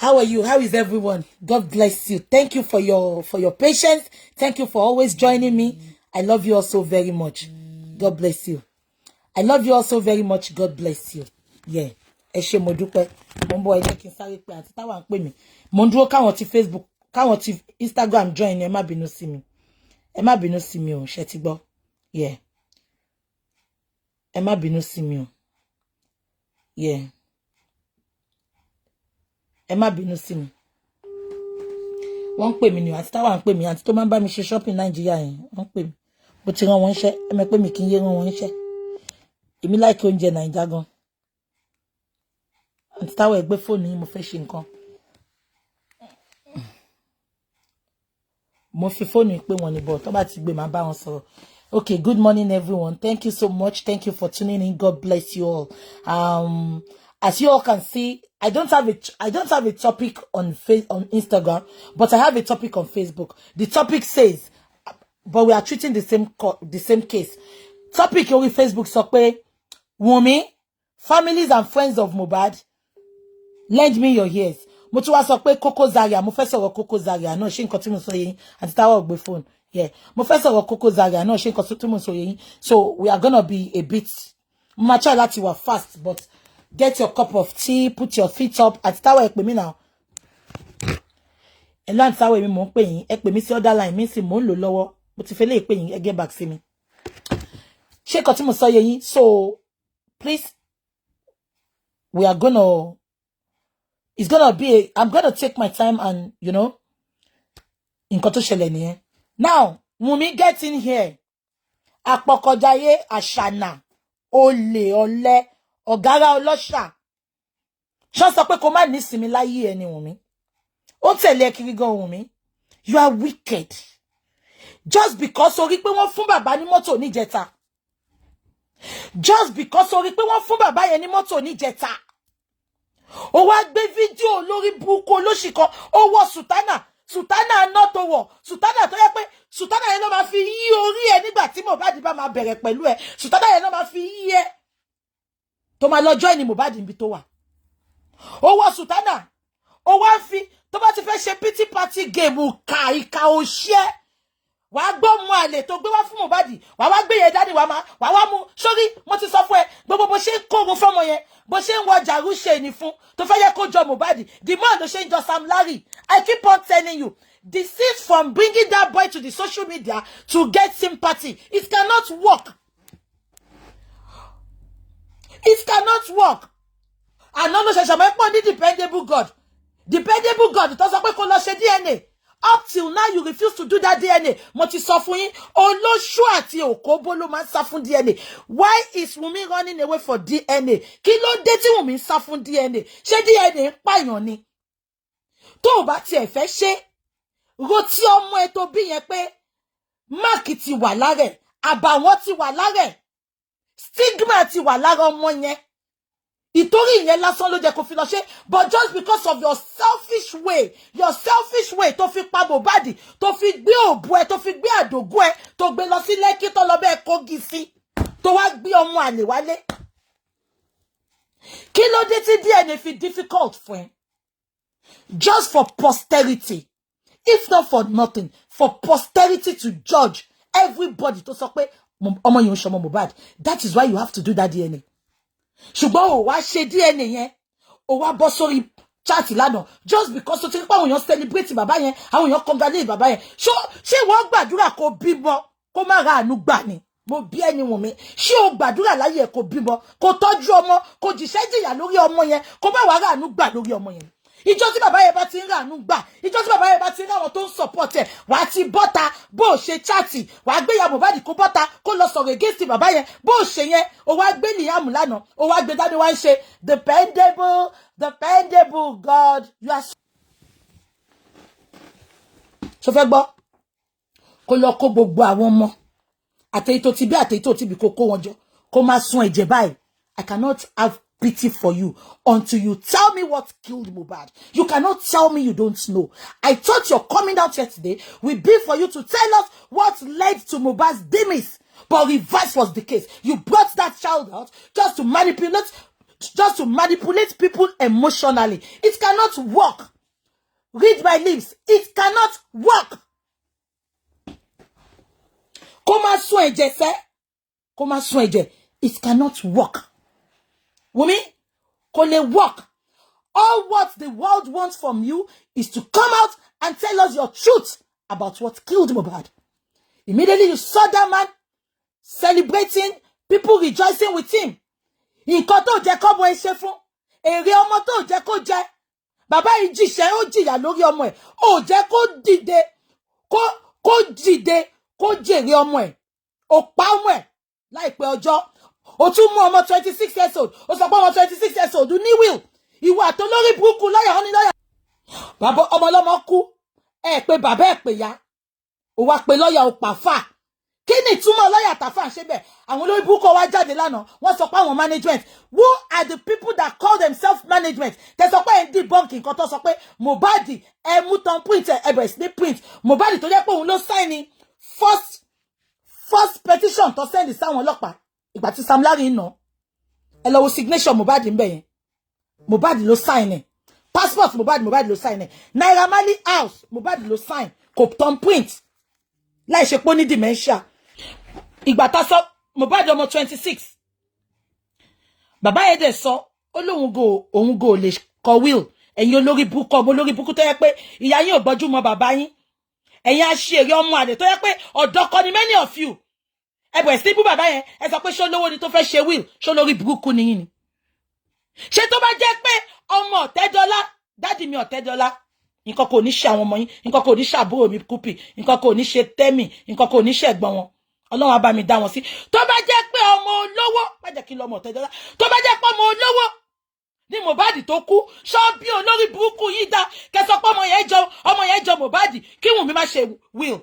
How are you? How is everyone? God bless you. Thank you for your patience. Thank you for always joining me. I love you all so very much. God bless you. I love you all so very much. God bless you. ẹ ṣé mo dúpẹ́ mo ń bọ̀ ẹ jẹ́ kí n sáré pé àti táwa ń pè mí mo ń dúró káwọn ti Facebook káwọn ti Instagram join ẹ má bínú sí mi o ṣé ti gbọ́ yeah ẹ má bínú sí mi o yeah ẹ má bínú sí mi wọ́n ń pè mí ni àti táwa ń pè mí àti tó máa ń bá mi ṣe shopping Nàìjíríà yẹn wọ́n ń pè mí mo ti rán wọn iṣẹ́ ẹ mọ̀ pé mi kì í yé rán wọn iṣẹ́ èmi like oúnjẹ Nàìjíríà gan àti táwa ẹ gbé fóònù yín mo fẹ́ ṣe nǹkan mo fi fóònù pé wọn ní bọ̀ tó bá ti gbé máa bá wọn sọ̀rọ̀. Okay, good morning everyone. Thank you so much. Thank you for tuning in. God bless you all. As you all can see, I don't have a topic on Instagram, but I have a topic on Facebook. The topic says, but we are treating the same case. Topic on Facebook sọ pé Wunmi, families and friends of Mohbad, lend me your ears. Mo tún wá sọ pé Koko Zaria, mo fẹ́ sọ̀rọ̀ Koko Zaria náà ṣé nǹkan tí mo sọ yẹn àti táwa ò gbé phone. Yeah, mo fẹ́ sọ̀rọ̀ Koko Zaria náà ṣé nǹkan tí mo sọ yẹn. So we are gonna be a bit ma try láti wà fast, but get your cup of tea, put your feet up. Àti táwa ẹ pè mí now. Ẹ lọ àti táwa èmi mo ń pè yín, ẹ pè mí sí other line mi sì mo ń lò lọ́wọ́. Mo ti fẹ́ lè pè yín, ẹ get back sí mi. Ṣé nǹkan tí mo sọ yẹn. So please, we are gonna it's gonna be I'm gonna take my time and nǹkan tó ṣẹlẹ̀ nìyẹn. Now Wunmi get in here àpọ̀kọ̀jayé àṣànà olè ọ̀lẹ ọ̀gára ọlọ́ṣà ṣọ́ sọ pé kó má ní sinmi láyé ẹni Wunmi ó tẹ̀lé kiri gan Wunmi you are wicked just because orí pé wọ́n fún bàbá ní mọ́tò níjẹta just because orí pé wọ́n fún bàbá yẹn ní mọ́tò níjẹta ó wá gbé fídíò lórí burúkú olóṣì kan ó wọ sùtánà náà tó wọ̀ sùtánà tó yẹ pé sùtánà yẹn ló máa fi yí orí ẹ nígbà tí Mohbad bá máa bẹ̀rẹ̀ pẹ̀lú ẹ sùtánà yẹn ló máa fi yí ẹ tó máa lọ join Mohbad níbi tó wà ó wọ sùtánà ó wá fi tó bá ti fẹ́ ṣe pity party game ìka òṣìẹ́ wàá gbọ́ mu àlè tó gbé wá fún Mohbad wàá wá gbé yẹn dání wàá wá mú sórí mo ti sọ fún ẹ gbogbo bó ṣe ń kógun fọmọ yẹn bó ṣe ń wọ jàrú ṣe ní fún tó fẹ́ yẹ kó jọ Mohbad the more ló ṣe ń jọ Sam Larry I keep on telling you the cease from bringing that boy to the social media to get sympathy it cannot work àná ló ṣẹ̀ṣẹ̀ mọ́ pọ̀ ní dependable God tó sọ pé kó lọ ṣe DNA. Up till now, you refuse to do that DNA. Mo ti sọ fún yín, olóṣù àti òkóbó ló máa ń sá fún DNA. Why is Wunmi running away for DNA? Kí ló dé tí Wunmi ń sá fún DNA? Ṣé DNA ń pààyàn ni? Tó o bá tiẹ̀ fẹ́ ṣe, ro tí ọmọ ẹ tó bí yẹn pé máàkì ti wà lára ẹ̀, àbàwọ́n ti wà lára ẹ̀, stigma ti wà lára ọmọ yẹn. Ìtorí ìyẹn lásán ló jẹ́ kó fi lọ ṣe but just because of your selfish way tó fi pa Mohbad tó fi gbé òbú ẹ tó fi gbé àdògún ẹ tó gbé lọ sí Lẹ́kì tó lọ bẹ́ẹ̀ kógi sí tó wá gbé ọmọ àlè wálé kí ló dé tí DNA fi difficult fún ẹ just for posterity if not for nothing for posterity to judge everybody tó sọ pé ọmọ yẹn ń ṣọmọ Mohbad that is why you have to do that DNA. Ṣùgbọ́n ó wá ṣe DNA yẹn ó wá bọ́ sórí chat lánàá just because ó ti pa àwọn èèyàn celebrate bàbá yẹn àwọn èèyàn congratulate bàbá yẹn ṣé wọ́n gbàdúrà kó bímọ kó má ra àánú gbà ni mo bí ẹni Wùnmí ṣé o gbàdúrà láyé ẹ kó bímọ kó tọ́jú ọmọ kó jìṣẹ́ jìyà lórí ọmọ yẹn kó má wá ra àánú gbà lórí ọmọ yẹn ìjọ tí bàbá yẹn bá ti ń ra àánú gbà ìjọ tí bàbá yẹn bá ti ń ra àwọn tó ń support ẹ wàá ti bọ́ta bó o ṣe chati wàá gbé ya Mohbad kó bọ́ta kó lọ sọ̀rọ̀ against bàbá yẹn bó o ṣe yẹn o wá gbé Liam lánàá o wá gbé dání wá ń ṣe dependable God you are. So fẹ́ gbọ́ kó lọ kó gbogbo àwọn ọmọ àtẹ̀yí tó ti bí àtẹ̀yí tó ti bí kó kó wọn jọ kó má sun ẹ̀jẹ̀ báyìí I cannot have pity for you until you tell me what killed Mohbad. You cannot tell me you don't know. I thought your coming out here today will be for you to tell us what led to Mohbad's demise. But reverse was the case. You brought that child out just to manipulate people emotionally. It cannot work. Read my lips. It cannot work. It cannot work. Wunmi, Kò lè work. All what the world wants from you is to come out and tell us your truth about what killed Mohbad. Immediately you saw that man celebrating, people rejoicing with him. Nǹkan tó jẹ́ kọ́mọ ẹ ṣe fún, èrè ọmọ tó jẹ́ kó jẹ. Bàbá yìí jìṣẹ́, ó jìyà lórí ọmọ ẹ̀. Ó jẹ́ kó dìde, kó jèrè ọmọ ẹ̀. Ó pa ọmọ ẹ̀ láìpẹ́ ọjọ́. Ó tún mú ọmọ 26 years old. Ó sọ pé ọmọ 26 years old ní will. Ìwà àtolórí burúkú lọ́yà ó ní lọ́yà. Bàbá ọmọ ọlọ́mọ kú. Ẹ pé bàbá ẹ pè ya. Ó wá pé lọ́yà ó pa fà. Kí ni ìtumọ̀ lọ́yà tàfà ṣe bẹ́ẹ̀? Àwọn olórí burúkú wá jáde lánàá. Wọ́n sọ pé àwọn management. Who are the people that call themselves management? Tẹ́ sọ pé ẹ̀ ń debunk nǹkan tó sọ pé Mohbad ẹ mú tán print ẹ bẹ̀rẹ̀ sí ní print. Mohbad tó jẹ́ pé òun ló sign ní first petition tó send sáwọn ọlọ́pàá. Ìgbà tí Sam Larry ń nà. Ẹ lọ wo signature Mohbad ń bẹ̀ yẹn. Mohbad ló sign ẹ̀. Passport Mohbad ló sign ẹ̀. Naira Marley house Mohbad ló sign. Kò tán print. Láì ṣe pé ó ní dementia. Ìgbà tá sọ Mohbad ọmọ 26. Bàbá yẹn dẹ̀ sọ ó lóun go lè kọ will. Ẹ̀yin olórí burúkú ọmọ olórí burúkú tó yẹ pé ìyá yín ò gbọ́jú mọ́ bàbá yín. Ẹ̀yin aṣèrè ọmọ àdè tó yẹ pé ọ̀dọ́ kọ́ ni many of you. Ẹ bẹ̀rẹ̀ sí bú bàbá yẹn, ẹ sọ pé ṣó lówó ni tó fẹ́ ṣe will, ṣó lórí burúkú ni yín ni. Ṣé tó bá jẹ́ pé ọmọ Ọ̀tẹ́dọ́lá, dádì mi Ọ̀tẹ́dọ́lá, nǹkan kò ní ṣe àwọn ọmọ yín, nǹkan kò ní ṣe àbúrò mi Kúpì, nǹkan kò ní ṣe Tẹ́mì, nǹkan kò ní ṣe ẹ̀gbọ́n wọn. Ọlọ́run á bá mi dá wọn sí. Tó bá jẹ́ pé ọmọ olówó, má jẹ́ kí lọ ọmọ Ọ̀tẹ́dọ́lá. Tó bá jẹ́ pé ọmọ olówó ní Mohbad tó kú, ṣọ́ bí olórí burúkú yìí dá, kẹ́ sọ pé ọmọ yẹn jọ Mohbad, kí Wunmi má ṣe will.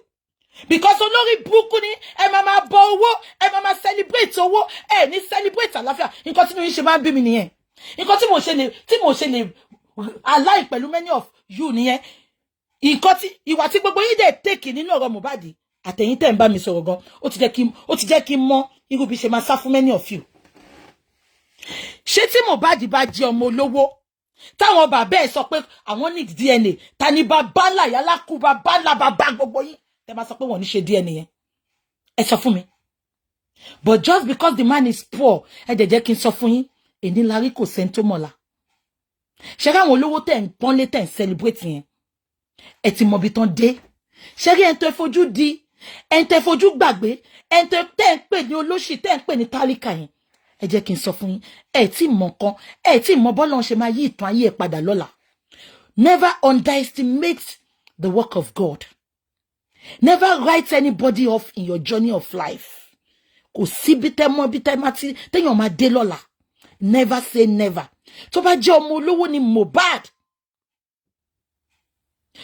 Because olórí burúkú ni ẹ máa bọ owó, ẹ máa celebrate owó, ẹ ní celebrate àlàáfíà. Nǹkan tí mo ṣe máa ń bí mi nìyẹn. Nǹkan tí mo ṣe lè align pẹ̀lú many of you nìyẹn. Nǹkan tí ìwà tí gbogbo yín dẹ̀ take nínú ọ̀rọ̀ Mohbad àtẹ̀yìn tẹ̀ ń bá mi sọ̀rọ̀ gan, ó ti jẹ́ kí n mọ irú bí ṣe máa sá fún many of you. Ṣé tí Mohbad bá jẹ́ ọmọ olówó táwọn bàbá ẹ̀ sọ pé àwọn need DNA, ta ni bàbá ńlá yálà kú bàbá ńlá bàbá gbogbo yín tẹ́ bá sọ pé wọ́n ní ṣe DNA yẹn? Ẹ sọ fún mi. But just because the man is poor, ẹ jẹ́ kí n sọ fún yín, èní larí kò sẹ́ni tó mọ̀la. Ṣé rí àwọn olówó tẹ̀ ń pọ́nlé tẹ̀ ń celebrate yẹn? Ẹ ti mọ bí tán dé. Ṣé rí ẹni tó fojú di, ẹni tó fojú gbàgbé, ẹni tó tẹ̀ ń pè ní olóṣì, tẹ̀ ń pè ní tálíkà yẹn? Ẹ jẹ́ kí n sọ fún yín, ẹ tí mọ kan, ẹ tí mọ bọ́lọ́run ṣe máa yí ìtàn ayé ẹ padà lọ́la. Never underestimate the work of God. Never write anybody off in your journey of life. Kò sí bí tẹ́ mọ́ bí tẹ́ máa ti téèyàn máa dé lọ́la. Never say never. Tó bá jẹ́ ọmọ olówó ni Mohbad.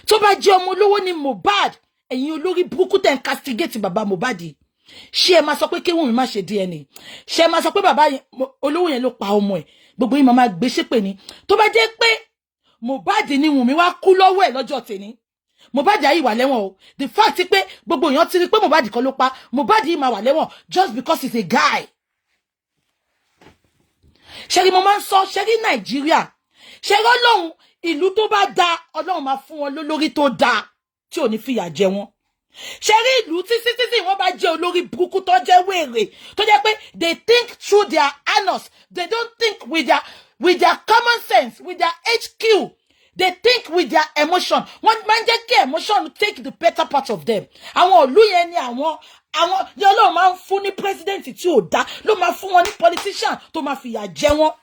Tó bá jẹ́ ọmọ olówó ni Mohbad. Ẹ̀yin olórí burúkú tẹ́ ń castigate bàbá Mohbad. Ṣé ẹ máa sọ pé kí Wunmi má ṣe DNA? Ṣé ẹ máa sọ pé bàbá olówó yẹn ló pa ọmọ ẹ̀? Gbogbo yín máa gbé ṣépè ni. Tó bá jẹ́ pé Mohbad ni Wunmi wá kú lọ́wọ́ ẹ̀ lọ́jọ́ tèmi. Mohbad yìí wà lẹ́wọ̀n o. The fact pé gbogbo èèyàn ti rí pé Mohbad kan ló pa, Mohbad yìí máa wà lẹ́wọ̀n just because he's a guy. Ṣé rí mo máa ń sọ, ṣé rí Nàìjíríà, ṣé rí Ọlọ́run ìlú tó bá da, Ọlọ́run máa fún wọn lólórí tó da tí ò ní fìyà jẹ wọn. Ṣé rí ìlú tí wọ́n bá jẹ́ olórí burúkú tó jẹ́ wèrè, tó jẹ́ pé they think through their anus, they don't think with their common sense, with their HQ. They think with their emotion. Wọ́n máa ń jẹ́ kí emotion take the better part of them. Àwọn ìlú yẹn ni àwọn ni Ọlọ́run máa ń fún ní president tí ò dá, ló máa fún wọn ní politician tó máa fìyà jẹ wọ́n.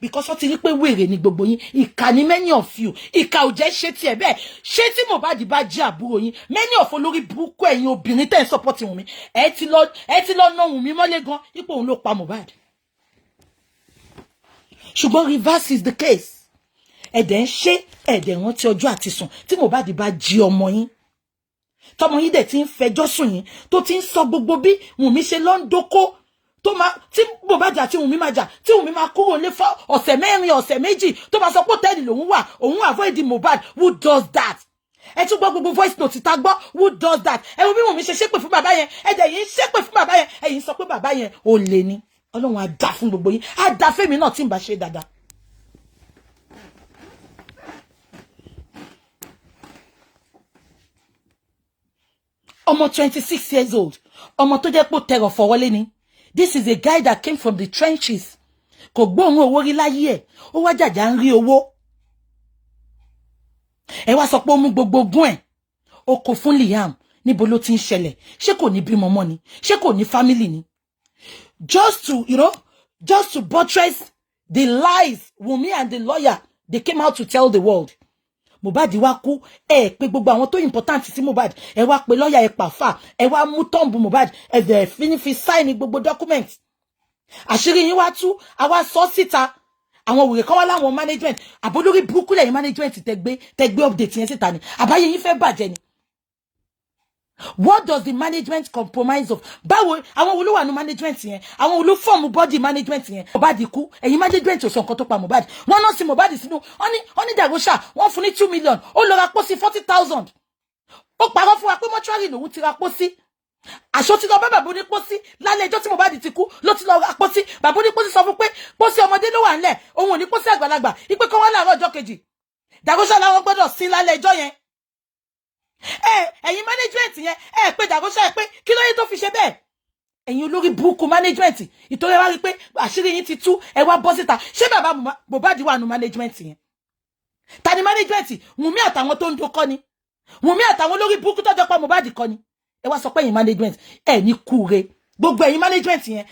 Because wọ́n ti rí pé wèrè ni gbogbo yín, ìkà ni many of you, ìkà ò jẹ́ ṣe tiẹ̀ bẹ́ẹ̀. Ṣé tí Mohbad bá jẹ́ àbúrò yín, many of olórí burúkú ẹ̀yin obìnrin tẹ́ ń support Wunmi, ẹ ti lọ ná Wunmi mọ́lé gan, ipò òun ló pa Mohbad. Ṣùgbọ́n reverse is the case. Ẹ̀dẹ̀ ń ṣe ẹ̀dẹ̀ rántí ọjọ́ àti sùn tí Mohbad bá jí ọmọ yín. Tọmọ yín dẹ̀ ti ń fẹjọ́ sùn yín, tó ti ń sọ gbogbo bí Wunmi ṣe lọ ń dóko. Tí Mohbad àti Wunmi máa jà, tí Wunmi máa kúrò lé fún ọ̀sẹ̀ mẹ́rin ọ̀sẹ̀ méjì, tó bá sọ pé tẹ́lẹ̀ lòun wà, òun avoid Mohbad. Who does that? Ẹ tún gbọ́ gbogbo voice note tá gbọ́. Who does that? Ẹ wo bí Wunmi ṣe ṣépè fún bàbá yẹn, ẹ̀dẹ̀ yìí ṣépè fún bàbá yẹn, ẹ̀yin sọ pé bàbá yẹn ò lè ní. Ọlọ́run á dá fún gbogbo yín, á dá fẹ́mi náà tí ń bá ṣe dáadáa. Ọmọ 26 years old, ọmọ tó jẹ́ pé tẹrọ fọwọ́lé ni. This is a guy that came from the trenches. kò gbóhùn owó rí láyé ẹ̀ ó wá jàjà ń rí owó ẹ wá sọ pé ó mú gbogbo ogún ẹ̀ ó kó fún Liam níbo ló ti ń ṣẹlẹ̀ ṣé kò ní bímọ mọ́ ni ṣé kò ní family ni just to buttress the lies Wunmi and the lawyer they came out to tell the world. Mohbad wá kú ẹ pé gbogbo àwọn tó important sí Mohbad ẹ wá pé lawyer ẹ pàfà ẹ wá mú tombu Mohbad ẹ dẹ̀ fi sign gbogbo document àṣírí yín wá tú àwa sọ síta àwọn wèrè kan wá láwọn management àbólórí burúkú lẹ́yìn management tẹgbé update yẹn síta ni àbáyé yín fẹ́ bàjẹ́ ni. What does the management compromise of? Báwo àwọn wo ló wà ní management yẹn àwọn wo ló form body management yẹn Mohbad kú ẹ̀yin management ò sọ nǹkan tó pa Mohbad wọ́n náà sí Mohbad sínú oni Dagosha wọ́n fún ní 2 million ó lọ ra pósí 40,000 ó parọ́ fún wa pé mọ́ṣúárì lòun ti ra pósí àṣọ tí lọ bá bàbá onípósí lálẹ́ ẹjọ́ tí Mohbad ti kú ló ti lọ ra pósí bàbá onípósí sọ fún pé pósí ọmọdé ló wà ńlẹ̀ òun ò ní pósí àgbàlagbà ipe kọ́ wọ́n láàárọ̀ ọjọ́ kejì Dagosha làwọn gbọ́dọ̀ sí lálẹ́ ẹjọ́ yẹn ẹ̀yin management yẹn pé Dagosha pé kí ló yẹ tó fi ṣe bẹ́ẹ̀ ẹ̀yin olórí burúkú management ìtorí wá rí pé àṣírí yín ti tú ẹ wá bọ́ síta ṣé bàbá Mohbad wà nù management yẹn ta ni management Wunmi àtàwọn tó ń dókọ́ ni Wunmi àtàwọn olórí burúkú tó jọ pa Mohbad kọ́ ni ẹ wá sọ pé ẹ̀yin management ní kúre gbogbo ẹ̀yin management yẹn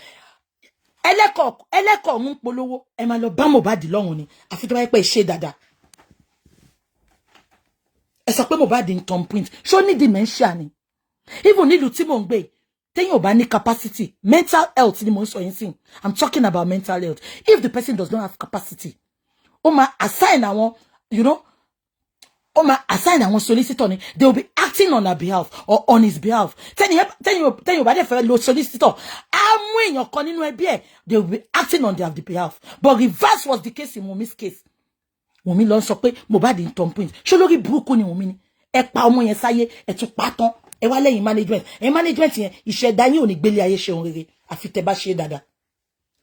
ẹlẹ́kọ̀ọ́ mú polówó ẹ máa lọ bá Mohbad lọ́hùn ni àfi tó bá yẹ pé ṣe dáadáa ẹ sọ pé Mohbad ń tom print ṣó ní dementia ni even nílùú tí mò ń gbé téèyàn ò bá ní capacity mental health ni mò ń sọ yín sí I'm talking about mental health if the person does not have capacity ó máa assign àwọn ó máa assign àwọn solicitor ni they will be acting on her behalf or on his behalf téèyàn ò bá dẹ̀ fẹ́ lo solicitor á mú èèyàn kan nínú ẹbí ẹ̀ they will be acting on their behalf but reverse was the case in Wunmi's case. Wunmi lọ sọ pé Mohbad ń tom print ṣó lórí burúkú ni Wunmi ni ẹ pa ọmọ yẹn sáyé ẹ tún pa tán ẹ wá lẹ́yìn management yẹn ìṣẹ̀dá yín ò ní gbélé ayé ṣe ohun rere àfi tẹ́ bá ṣe dáadáa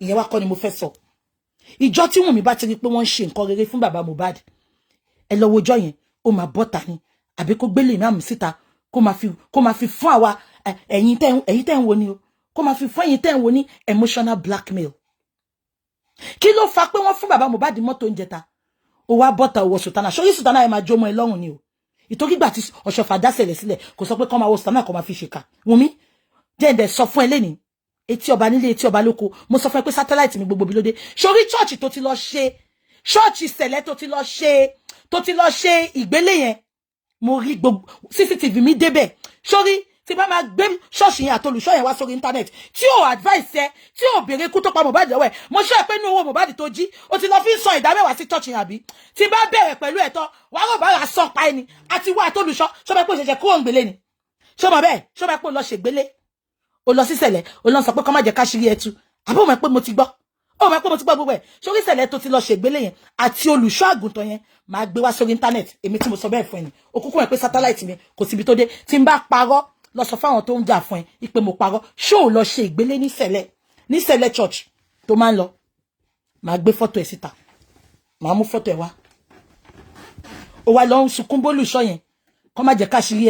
ìyẹn wá kọ́ ni mo fẹ́ sọ ìjọ tí Wunmi bá ti rí pé wọ́n ń ṣe nǹkan rere fún bàbá Mohbad ẹ lọ wojọ́ yẹn ó máa bọ́ta ni àbí kó gbélé ìmáàmù síta kó máa fi fún àwa ẹ̀yin tẹ́ ń wo ni o kó máa fi fún ẹ̀yin tẹ́ ń wo ní emotional blackmail kí ló fa pé wọ́n fún bàbá Mohbad mọ́tò oúnjẹ ta ó wá bọ́ta owó sùtánà ṣórí sùtánà ẹ máa jó mọ́ ẹ lọ́rùn ni o ìtorí gbà tí ọ̀ṣọ́fà dásẹ̀lẹ̀ sílẹ̀ kò sọ pé kọ́ máa wọ sùtánà kọ́ máa fi ṣèkà Wunmi jẹ́ǹdẹ̀ sọ fún ẹ lẹ́ni etí ọba nílé etí ọba lóko mo sọ fún ẹ pé sátáláìtì mi gbogbo bí lóde ṣórí chọ́ọ̀chì tó ti lọ ṣe ṣọ́ọ̀chì sẹ̀lẹ̀ tó ti lọ ṣe ìgbélé yẹn mo rí gbogbo CCTV mi débẹ̀ ṣórí tí bá máa gbé ṣọ́ọ̀ṣì yẹn àtolùṣọ́ yẹn wá sórí internet tí ò advice ẹ tí ò béèrè kú tó pa Mohbad lọ́wọ́ ẹ̀ mo ṣe pé inú owó Mohbad tó jí o ti lọ fi ń san ìdá mẹ́wàá sí ṣọ́ọ̀ṣì yẹn àbí tí bá bẹ̀rẹ̀ pẹ̀lú ẹ̀tọ́ wàá rò bára sọ pa ẹni àti wá àtolùṣọ́ ṣọ́bẹ̀ pé òṣèṣẹ́ kúrò ń gbélé ni ṣọ́bẹ̀ bẹ́ẹ̀ ṣọ́bẹ̀ pé ó lọ ṣègbélé ó lọ sí sẹ̀lẹ̀ ó lọ sọ pé kọ́ má jẹ́ káṣírí ẹtu àbó mọ̀ pé mo ti gbọ́ gbogbo ẹ̀ sórí sẹ̀lẹ̀ tó ti lọ ṣègbélé yẹn àti olùṣọ́ àgùntàn yẹn máa gbé wá sórí internet èmi tí mo sọ bẹ́ẹ̀ fún ẹni òkúkú ẹ̀ pé satellite mi kò síbi tó dé tí n bá parọ́ lọ sọ fáwọn tó ń jà fún ẹ ipe mo parọ́ ṣó ò lọ ṣe ìgbélé ní sẹ̀lẹ̀ church tó máa ń lọ máa gbé fọ́tò ẹ̀ síta máa mú fọ́tò ẹ̀ wá ó wá lọ ń sunkún bólùṣọ́ yẹn kọ́ má jẹ́ káṣírí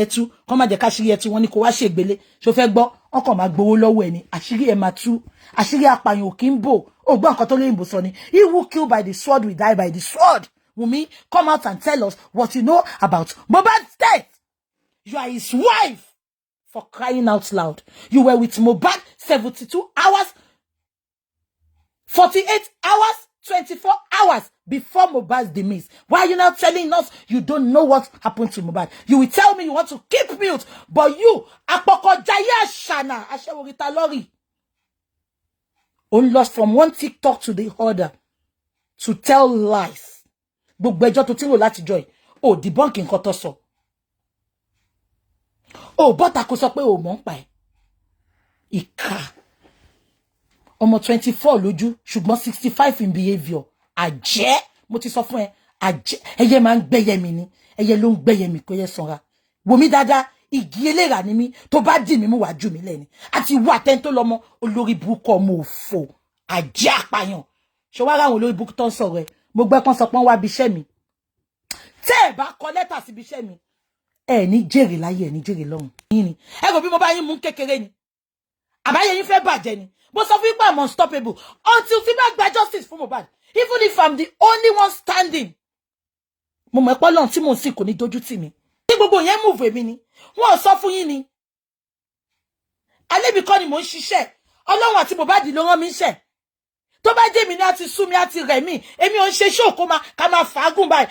ẹtú wọ́n ní kó wá ṣe ìgbélé ṣó fẹ́ gbọ́ wọ́n kàn máa gbowó lọ́wọ́ ẹ̀ ní àṣírí ẹ̀ máa tú àṣírí apààyàn ò kí ń bò ó gbọ́ nǹkan tó lóyìnbó sọ ni he who killed by the sword will die by the sword. Wunmi, come out and tell us what you know about Mohbad's death. You are his wife. For crying out loud. You were with Mohbad 72 hours, 48 hours, 24 hours before Mohbad's demise. Why are you now telling us you don't know what happened to Mohbad? You will tell me you want to keep mute, but you, Apokojaya Shana, Asheworita Lori, lost from one TikTok to the other to tell lies. Gbogbo ẹjọ́ tó ti rò láti joy. Debunk nǹkan tó sọ. Bọ́tà kò sọ pé mọ̀ ń pa ẹ̀. Ìkà. Ọmọ 24 lójú, ṣùgbọ́n 65 in behavior. Àjẹ́. Mo ti sọ fún ẹ. Àjẹ́. Ẹyẹ máa ń gbẹ́yẹ mi ni. Ẹyẹ ló ń gbẹ́yẹ mi kó yẹ sanra. Wò mí dáadáa. Igi eléra ni mí. Tó bá dì mí mú wá jù mí lẹ́ni. Àti wà tẹ́ni tó lọ́mọ olórí burúkú ọmọ òfò. Àjẹ́ àpàyàn. Ṣé wá ráwọn olórí burúkú tó ń sọ̀rọ̀ ẹ̀. Mo gbẹ́ kan sọ pé wọ́n wá bíṣẹ́ mi. Tẹ́ ẹ̀ bá kọ lẹ́tà sí bíṣẹ́ mi. Ẹ ní jèrè láyé ẹ ní jèrè lọ́run. Yín ni. Ẹ rò bí mo bá yín mú kékeré ni. Àbáyé yín fẹ́ bàjẹ́ ni. But some people are unstoppable until people get justice for Mohbad. Even if I'm the only one standing. Mo mọ̀ pé Ọlọ́run tí mo sì kò ní dojú tì mí. Tí gbogbo yẹn move èmi ni. Wọ́n sọ fún yín ni. Alebi kọ́ ni mo ń ṣiṣẹ́. Ọlọ́run àti Mohbad ló rán mi iṣẹ́. Tó bá jẹ́ mi ní àti sú mi àti rẹ̀ mí. Èmi ò ń ṣe show kó ká máa fàágùn báyìí.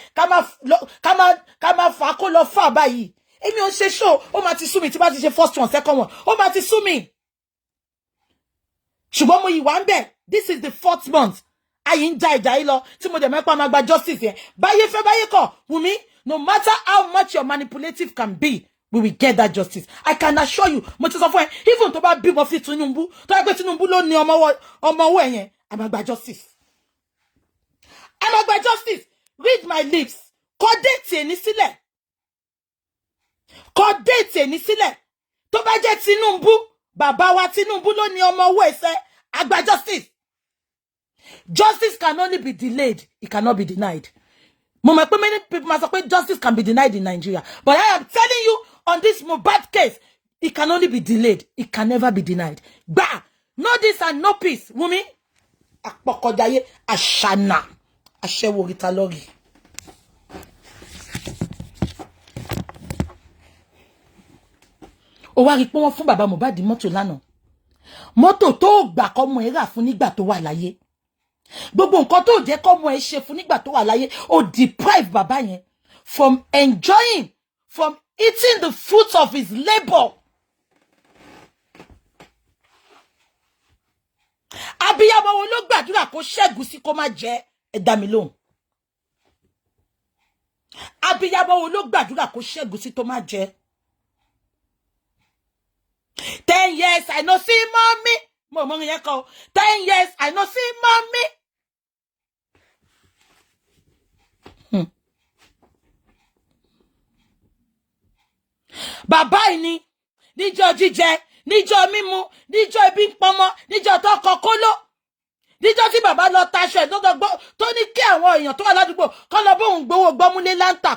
Ká máa fà kó lọ fà báyìí. Èmi ò ń ṣe show. Ó máa ti sú mi tí bá ti ṣe first one, second one. Ó máa ti sú mi. Ṣùgbọ́n mo yìí wà ń bẹ̀. This is the 4th month. Ayin die lo tí mo dẹ̀ mẹ́pà máa gba justice yẹn. Báyé fẹ́ báyé kọ̀, Wunmi, no matter how much your manipulative can be, we will get that justice. I can assure you, mo ti sọ fún ẹ, even tó bá bímọ fi Tinubu, tó yẹ pé Tinubu ló ní ọmọ ọwọ́ yẹn, a máa gba justice. A máa gba justice. Read my lips. Kọ déètì ẹni sílẹ̀. Kọ déètì ẹni sílẹ̀. Tó bá jẹ́ Tinubu, bàbá wa Tinubu ló ní ọmọ ọwọ́ ẹsẹ̀, a gba justice. Justice can only be delayed. It cannot be denied. Many people must say justice can be denied in Nigeria. But I am telling you, on this Mohbad case, it can only be delayed. It can never be denied. Bah! No this and no peace. Wunmi. Apokodaye ashana. Ashewo ritalori. Ó wá rí pé wọ́n fún bàbá Mohbad mọ́tò lánàá. Mọ́tò tó gbà kọ́mọ ẹ̀ rà fún nígbà tó wà láyé. Gbogbo nǹkan tó jẹ́ kọ́mọ ẹ̀ ṣe fún nígbà tó wà láyé, ó deprive bàbá yẹn from enjoying, from eating the fruits of his labor. Abiyamọ wo ló gbàdúrà kó ṣẹ́gun sí kó má jẹ, ẹ dá mi lóhùn. Abiyamọ wo ló gbàdúrà kó ṣẹ́gun sí tó má jẹ. 10 years I no see mommy. Mo yẹn kọ. 10 years I no see mommy. Bàbá ìní, níjọ́ jíjẹ, níjọ́ mímu, níjọ́ ibi ń pọmọ, níjọ́ tó kọkóló. Níjọ́ tí bàbá lọ taṣọ ẹ̀ tó ní kí àwọn èèyàn tó wà ládùúgbò kọ́ lọ bóun gbowó gbọ́múlé láńtà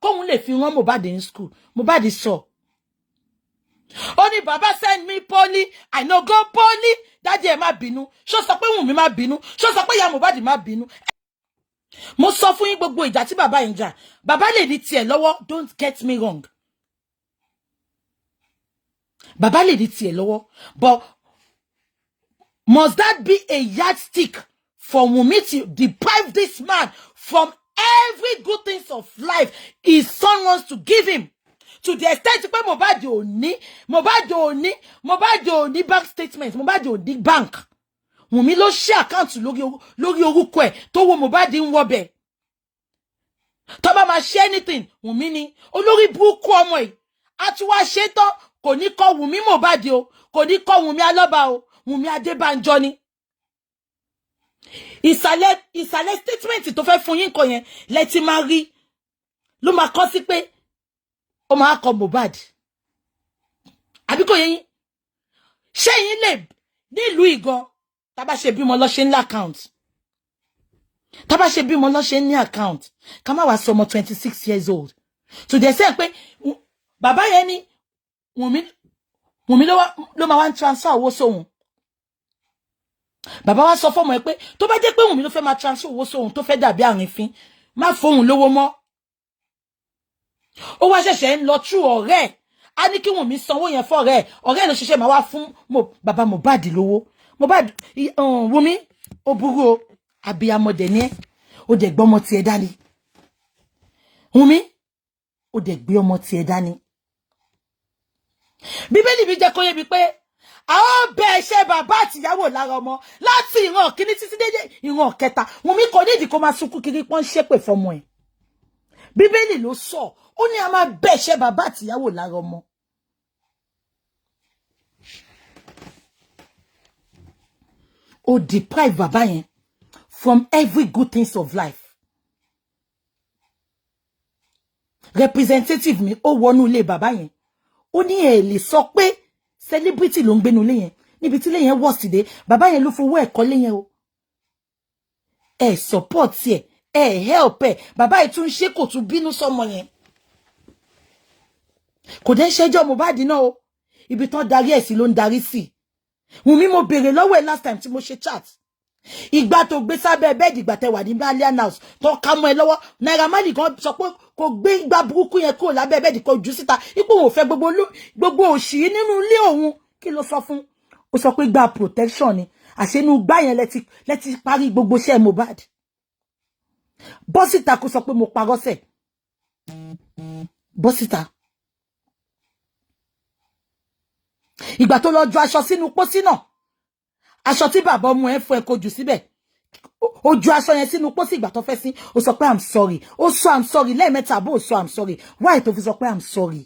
kóun lè fi rán Mohbad in school. Mohbad sọ. Only Baba send me poly, I no go poly. Daddy ẹ má bínú. Ṣó sọ pé Wunmi má bínú. Ṣó sọ pé ya Mohbad má bínú. Mo sọ fún yín gbogbo ìjà tí bàbá yín jà. Bàbá lè ní tiẹ̀ lọ́wọ́, don't get me wrong. Bàbá lè ní tiẹ̀ lọ́wọ́, but must that be a yardstick for Wunmi to deprive this man from every good things of life his son wants to give him? To the extent pé Mohbad ò ní bank statement, Mohbad ò ní bank. Wunmi ló ṣe account lórí orúkọ ẹ̀ tó wo Mohbad ń wọbẹ̀. Tó bá máa ṣe anything, Wunmi ni. Olórí burúkú ọmọ ẹ̀. A tún wá ṣe tán, kò ní kọ Wunmi Mohbad o, kò ní kọ Wunmi Alọ́ba o, Wunmi Adébánjọ ni. Ìsàlẹ̀ statement tó fẹ́ fún yín kọ yẹn, lẹ ti máa rí. Ló máa kọ sí pé ó máa kọ Mohbad. Àbí kò yé yín? Ṣé yín lè nílùú ìgan tá bá ṣe bímọ lọ ṣe ní account? Tá bá ṣe bímọ lọ ṣe ní account. Ká má wá sọ ọmọ 26 years old. So they say pé bàbá yẹn ni Wunmi ló máa wá transfer owó sóhun. Bàbá wa sọ fọ́mọ ẹ pé tó bá jẹ́ pé Wunmi ló fẹ́ máa transfer owó sóhun tó fẹ́ dàbí àrìnfín, má fóhun lówó mọ́. Ó wá ṣẹ̀ṣẹ̀ ń lọ true ọ̀rẹ́. A ní kí Wunmi sanwó yẹn fún ọ̀rẹ́. Ọ̀rẹ́ ló ṣẹ̀ṣẹ̀ máa wá fún bàbá Mohbad lówó. Mohbad Wunmi ó burú o, abiyamọ dẹ̀ ni ẹ́. Ó dẹ̀ gbé ọmọ tiẹ̀ dání. Wunmi ó dẹ̀ gbé ọmọ tiẹ̀ dání. Bíbélì mi jẹ́ kó yé mi pé a ó bẹ ẹ̀ṣẹ̀ bàbá àtìyàwó lára ọmọ láti ìran kíní títí dé ìran kẹta. Wunmi kò nídìí kó máa sunkún kiri pọ́n ṣépè fọmọ ẹ̀. Bíbélì ló sọ, ó ní a máa bẹ ẹ̀ṣẹ̀ bàbá àtìyàwó lára ọmọ. Ó deprive bàbá yẹn from every good things of life. Representative mi ó wọnú ilé bàbá yẹn. Ó ní ẹ lè sọ pé celebrity ló ń gbénu ilé yẹn. Níbi tí ilé yẹn wọ̀ sí dé, bàbá yẹn ló fowó ẹ̀kọ́ lé yẹn o. Ẹ support ẹ, ẹ help ẹ. Bàbá yìí tún ṣe kò tún bínú sọmọ yẹn. Kò dẹ̀ ṣẹjọ́ Mohbad náà o. Ibi tán darí ẹ̀ sí ló ń darí sí. Wunmi mo béèrè lọ́wọ́ ẹ̀ last time tí mo ṣe chat. Ìgbà tó gbé sábẹ́ bẹ́ẹ̀dì ìgbà tẹ́ wà ní Balian House tó ká mọ́ ẹ lọ́wọ́. Naira Marley kan sọ pé kò gbé ìgbà burúkú yẹn kúrò lábẹ́ bẹ́ẹ̀dì kò jù síta. Ipò ò fẹ́ gbogbo òṣì nínú ilé òun. Kí ló sọ fún? Ó sọ pé gba protection ni. Àṣẹnu gbá yẹn lẹ́ti parí gbogbo iṣẹ́ Mohbad. Bọ́sìta kò sọ pé mo parọ́ sẹ̀. Bọ́sìta. Ìgbà tó lọ ju aṣọ sínú pósí náà. Aṣọ tí bàbá ọmọ ẹ fún ẹ kó jù síbẹ̀. Ó ju aṣọ yẹn sínú pósí ìgbà tó fẹ́ sí. Ó sọ pé I'm sorry. Ó sọ I'm sorry lẹ́ẹ̀mẹ́ta bó sọ I'm sorry. Why tó fi sọ pé I'm sorry?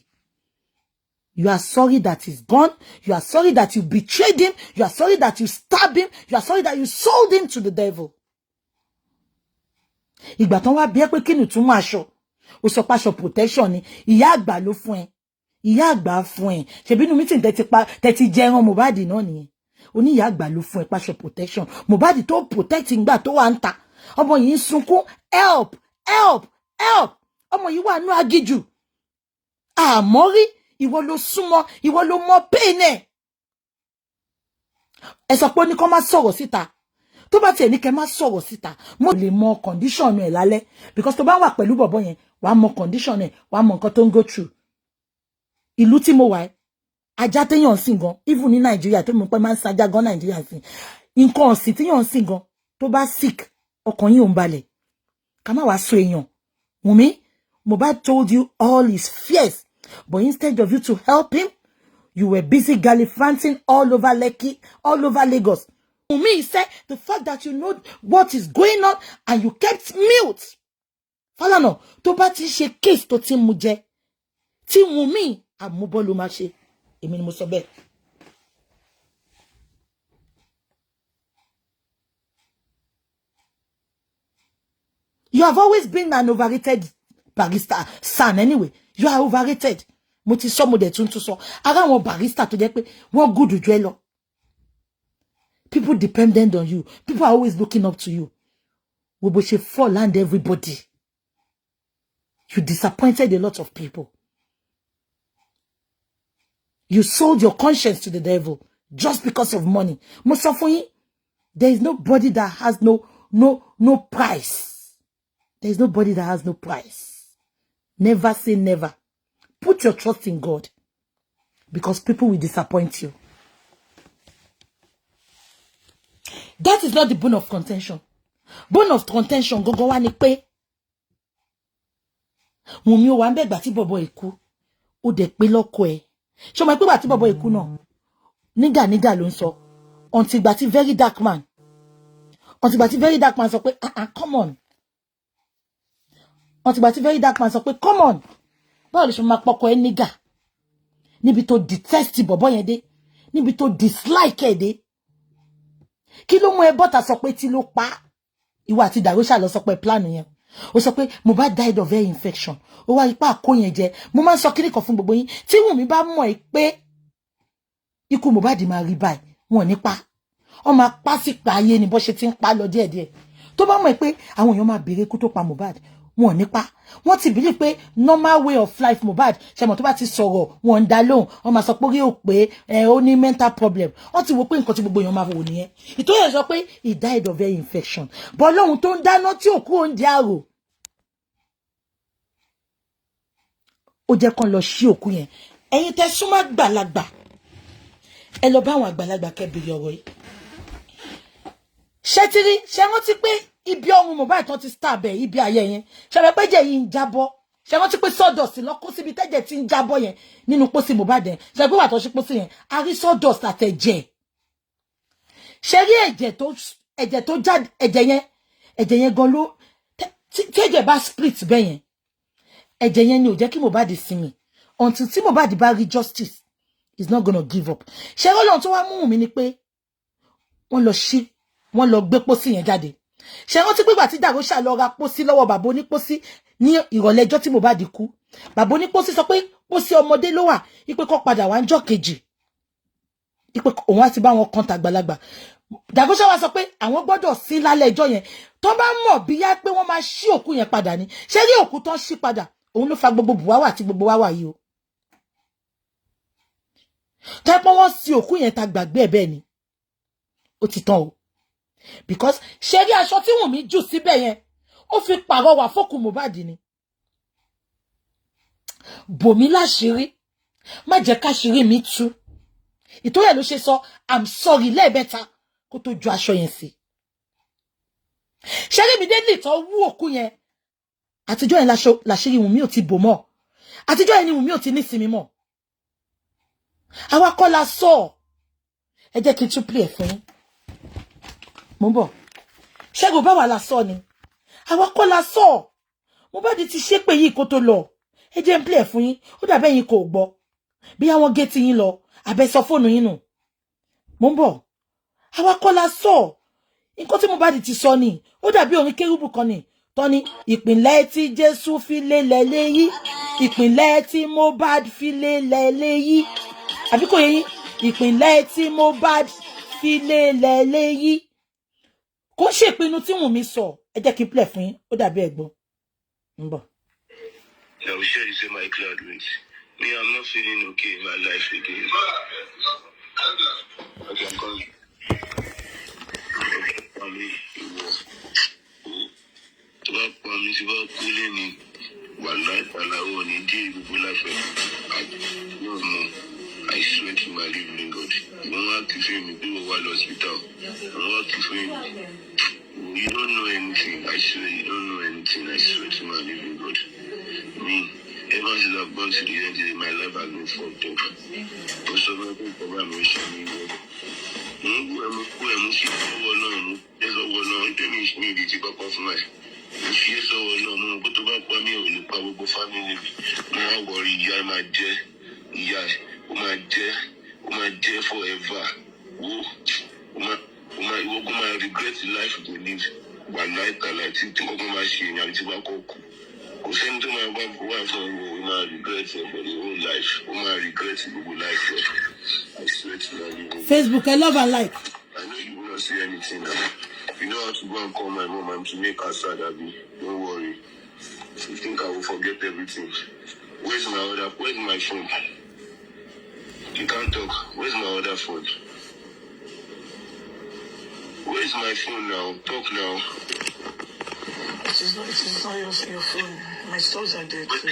You are sorry that he's gone. You are sorry that you betrayed him. You are sorry that you stabbed him. You are sorry that you sold him to the devil. Ìgbà tán wá bí ẹ pé kí ni túmọ̀ aṣọ. Ó sọ pé aṣọ protection ni. Ìyá àgbà ló fún ẹ. Ìyá àgbà fún ẹ. Ṣebí inú meeting tẹ́tí jẹ ẹran Mohbad náà nìyẹn. Ó ní ìyá àgbà ló fún ẹ paṣọ protection. Mohbad tó protect ìgbà tó wà ń ta. Ọmọ yìí ń sunkún help help help. Ọmọ yìí wà nú agíjù. Àmọ́ rí ìwọ ló súnmọ́, ìwọ ló mọ pain ẹ̀. Ẹ sọ pé ó ní kó má sọ̀rọ̀ síta. Tó bá tiẹ̀ ní kẹ́ má sọ̀rọ̀ síta, mo lè mọ condition ẹ̀ lálẹ́ because tó bá wà pẹ̀lú bọ̀bọ̀ yẹn, wàá mọ condition ẹ̀, wàá mọ nǹkan tó ń go through. Ìlú tí mo wà ẹ́, ajá téèyàn sìn gan, even ní Nàìjíríà tó mọ̀ pé máa ń sajá gan Nàìjíríà sìn. Nǹkan ọ̀sìn téèyàn sìn gan, tó bá sick, ọkàn yín ò ń balẹ̀. Ká má wá so èèyàn. Wunmi, Mohbad told you all his fears, but instead of you to help him, you were busy gallivanting all over Lekki, all over Lagos. Wunmi said the fact that you know what is going on and you kept mute. Falana, tó bá ti ṣe case tó ti mú jẹ, tí Wunmi àmúbọ́ ló máa ṣe. Èmi ni mo sọ bẹ́ẹ̀. You have always been an overrated barrister, son anyway. You are overrated. Mo ti sọ mo dẹ̀ tún sọ. Ara àwọn barrister tó jẹ́ pé wọ́n good jù ẹ lọ. People dependent on you. People are always looking up to you. Gbogbo ṣe fall land everybody. You disappointed a lot of people. You sold your conscience to the devil just because of money. Mo sọ fún yín, there is nobody that has no price. There is nobody that has no price. Never say never. Put your trust in God because people will disappoint you. That is not the bone of contention. Bone of contention gogo wa ni pé Wunmi o wa nbe gba tí bọ̀bọ́ ikú ó dẹ̀ pé lọ́kọ ẹ̀. Ṣó mọ̀ pé gba tí bọ̀bọ́ ikú náà nígà ló ń sọ until gba tí very dark man sọ pé come on. Until gba tí very dark man sọ pé come on. Báwo lè ṣe máa pọkọ ẹ nígà níbi tó detest bọ̀bọ́ yẹn dé, níbi tó dislike ẹ dé. Kí ló mú ẹ bọ́ta sọ pé tí ló pa ìwà àti Darosha lọ sọ pé plan yẹn. Ó sọ pé Mohbad died of air infection. Ó wá ipá kó yẹn jẹ. Mo máa ń sọ kíní kan fún gbogbo yín. Tí Wunmi bá mọ̀ pé ikú Mohbad máa rí báyìí, wọn ní pa. Ó máa pa sí pa ayé ni bó ṣe ti ń pa lọ díẹ̀díẹ̀. Tó bá mọ̀ pé àwọn èèyàn máa béèrè ikú tó pa Mohbad, wọn ní pa. Wọ́n ti believe pé normal way of life Mohbad, ṣé mọ̀ tó bá ti sọ̀rọ̀, wọn ń dá lóhùn. Wọ́n máa sọ pé rí ò pé ó ní mental problem. Wọ́n ti wò pé nǹkan tí gbogbo èèyàn máa wò nìyẹn. Ìtòyè sọ pé he died of air infection. But lóhun tó ń dáná tí òkú oúnjẹ àrò. Ó jẹ́ kán lọ sí òkú yẹn. Ẹ̀yin tẹ́ súnmọ́ àgbàlagbà. Ẹ lọ bá àwọn àgbàlagbà kẹ́ béèrè ọ̀rọ̀ yìí. Ṣé ti rí, ṣé wọ́n ti pé ibi ọrùn Mohbad tán ti stab ẹ̀ ibi ayé yẹn. Ṣé wọ́n pé jẹ́ yìí ń jábọ́. Ṣé wọ́n ti pé sawdust lọ kó síbi tẹ́jẹ̀ tí ń jábọ́ yẹn nínú pósí Mohbad yẹn. Ṣé pé wà tó ṣe pósí yẹn, a rí sawdust àtẹ̀jẹ̀. Ṣé rí ẹ̀jẹ̀ tó jáde ẹ̀jẹ̀ yẹn gan ló tí ẹ̀jẹ̀ bá split bẹ́ẹ̀ yẹn. Ẹ̀jẹ̀ yẹn ni ò jẹ́ kí Mohbad sinmi. Until tí Mohbad bá rí justice, he's not gonna give up. Ṣé Ọlọ́run tó wá mú Wunmi ni pé wọ́n lọ gbé pósí yẹn jáde. Ṣé wọ́n ti pé gbà tí Darosha lọ ra pósí lọ́wọ́ bàbá onípósí ní ìrọ̀lẹ́ ọjọ́ tí Mohbad kú. Bàbá onípósí sọ pé pósí ọmọdé ló wà, ipe kó padà wá ńjọ́ kejì. Ipe òun á ti bá wọn kan tàgbàlagbà. Darosha wá sọ pé àwọn gbọ́dọ̀ sí lálẹ́ ọjọ́ yẹn. Tó bá mọ̀ bí yá pé wọ́n máa ṣí òkú yẹn padà ni. Ṣé rí òkú tán ṣí padà? Òun ló fa gbogbo buwawa àti gbogbo wáwà yìí o. Tẹ́ pé wọ́n sí òkú yẹn ta gbàgbé ẹ̀ bẹ́ẹ̀ ni. ó ti tán o. Because ṣé rí aṣọ tí Wunmi jù síbẹ̀ yẹn ó fi pàrọwà fókù Mohbad ni. Bòmí láṣìírí má jẹ́ káṣìírí mi tú. Ìtorí ẹ̀ ló ṣe sọ I'm sorry lẹ́ẹ̀mẹ́ta kó tó ju aṣọ yẹn sí. Ṣé rí mi dé lì tó wú òkú yẹn àtijọ́ yẹn láṣìírí Wunmi ò ti bò mọ́. Àtijọ́ yẹn ni Wunmi ò ti nísinmi mọ́. Àwa kọ́ la sọ. Ẹ jẹ́ kí n tún play ẹ̀ fún yín. Mo ń bọ̀. Ṣé kò bá wà la sọ ni? Àwa kọ́ la sọ. Mohbad ti ṣépè yìí kó tó lọ. Ẹ jẹ́ n play ẹ̀ fún yín. Ó dàbẹ́ yín kò gbọ́. Bí àwọn géètì yín lọ, àbẹ́ sọ fóònù yín nù. Mo ń bọ̀. Àwa kọ́ la sọ. Nǹkan tí Mohbad ti sọ ni. Ó dàbí orin kérúbù kan ni. Tọ́ni ìpínlẹ̀ tí Jésù fi lélẹ̀ léyìí. Ìpínlẹ̀ tí Mohbad fi lélẹ̀ léyìí. Àbí kò yé yín? Ìpínlẹ̀ tí Mohbad fi lélẹ̀ léyìí. Kò ṣe ìpinnu tí Wunmi sọ. Ẹ jẹ́ kí n play fún yín. Ó dàbí ẹ̀gbọ́n. Ń bọ̀. I will share this in my cloud with me. I'm not feeling okay in my life again. Okay, I'm coming. I swear to my living God. You don't have to feel me. People were hospital. You don't have to feel me. You don't know anything. I swear you don't know anything. I swear to my living God. Me, ever since I've gone to the end of my life, I've been fucked up. But so many people around me showing me God. Forever. I regret the life you live. One night, I think to my machine and to go. Send to my wife my regrets for the whole life. My regrets the whole life. I swear to God. Facebook, I love and like. I know you will not see anything now. You know how to go and call my mom and to make her sad, Abby. Don't worry. You think I will forget everything? Where's my phone? You can't talk. Where's my other phone? Where's my phone now? Talk now. It is not your phone. My stores are there too.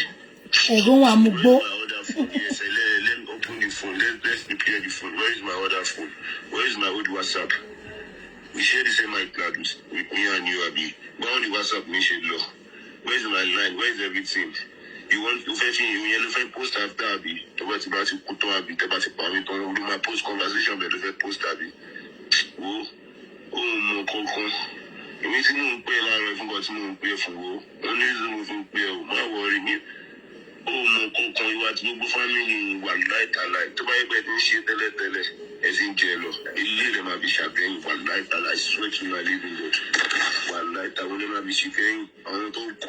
Where's my other phone? Yes, let me open the phone. Let's prepare the phone. Where is my other phone? Where is my old WhatsApp? We share the same iCloud with me and you, Abby. But on the WhatsApp, we share law. Where's my line? Where's everything? You want to post after Abby? About to put on Abby, about to do my post conversation, but the post Abby. Oh, Coco. Anything you pay, I forgot to pay for. Only reason pay, my worry me. Oh, Coco, you want to go family, one night I like to buy better shit, as in jello. A little might be champagne, one night I swear to my living God. One night I will never be champagne. I want to go.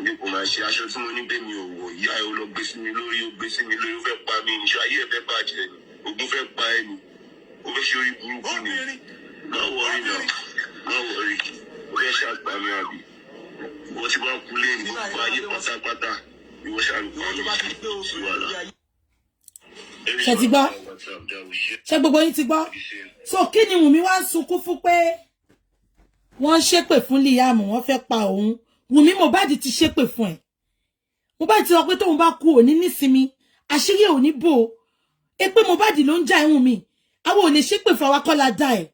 You my share some money, then you, yeah, I will be me, you be me, you buy me, I hear the budget. You buy me. Over sure you no worry now. No worry. Where shall I be? What about pulling? Pata. You shall ṣé ti gbọ́? Ṣé gbogbo yín ti gbọ́? So kí ni Wunmi wá ń sunkún fún pé wọ́n ṣépè fún Liam, wọ́n fẹ́ pa òun. Wunmi Mohbad ti ṣépè fún ẹ. Mohbad ti sọ pé tóun bá kú òní nísinmi, àṣírí òní bò. Èpè Mohbad ló ń jà ẹ Wunmi. Àwọn ò lè ṣépè fún àwa kọ́ la dá ẹ.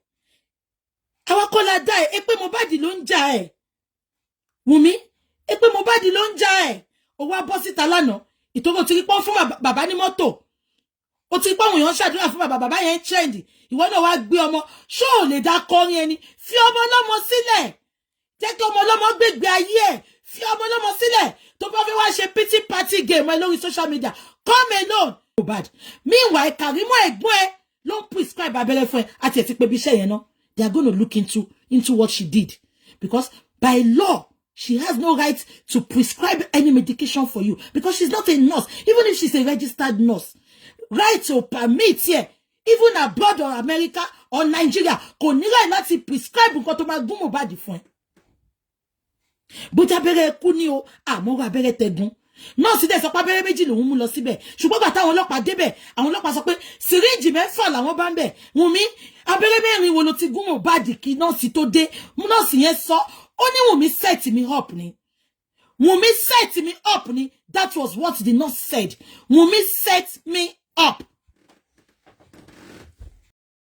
Àwa kọ́ la dá ẹ. Èpè Mohbad ló ń jà ẹ. Wunmi, èpè Mohbad ló ń jà ẹ. Ó wá bọ́ síta lánàá. Ìtòrò ti rí pọ́n fún bàbá ní mọ́tò. Ó ti rí pọ́n èèyàn ṣàdúrà fún bàbá yẹn trend. Ìwọ náà wá gbé ọmọ. Ṣó ò lè dá kọrin ẹni? Fi ọmọ ọlọ́mọ sílẹ̀. Jẹ́ kí ọmọ ọlọ́mọ gbégbé ayé ẹ̀. Fi ọmọ ọlọ́mọ sílẹ̀. Tó bá fẹ́ wá ṣe pity party game ẹ lórí social media. Come alone. Mohbad. Meanwhile, Karimo ẹ̀gbọ́n ẹ ló ń prescribe abẹ́rẹ́ fún ẹ. Àti ẹ̀ ti pé bí iṣẹ́ yẹn náà. They are going to look into what she did. Because by law, she has no right to prescribe any medication for you. Because she's not a nurse. Even if she's a registered nurse. Right to permit here. Even abroad or America or Nigeria. Kò ní right láti prescribe nǹkan tó máa gún Mohbad fún ẹ. Bójá abẹ́rẹ́ kú ni o. Àmọ́ abẹ́rẹ́ tẹ̀gún. nọ́ọ̀sì dẹ̀ sọ pé abẹ́rẹ́ méjì lòun mú lọ síbẹ̀ ṣùgbọ́n gbà táwọn ọlọ́pàá débẹ̀ àwọn ọlọ́pàá sọ pé síríǹjì 6 làwọn bá ń bẹ̀ Wunmi abẹ́rẹ́ 4 wo ló ti gún Mohbad kí nọ́ọ̀sì tó dé nọ́ọ̀sì yẹn sọ ó ní Wunmi set me up ni Wunmi set me up ni that was what the nurse said Wunmi set me up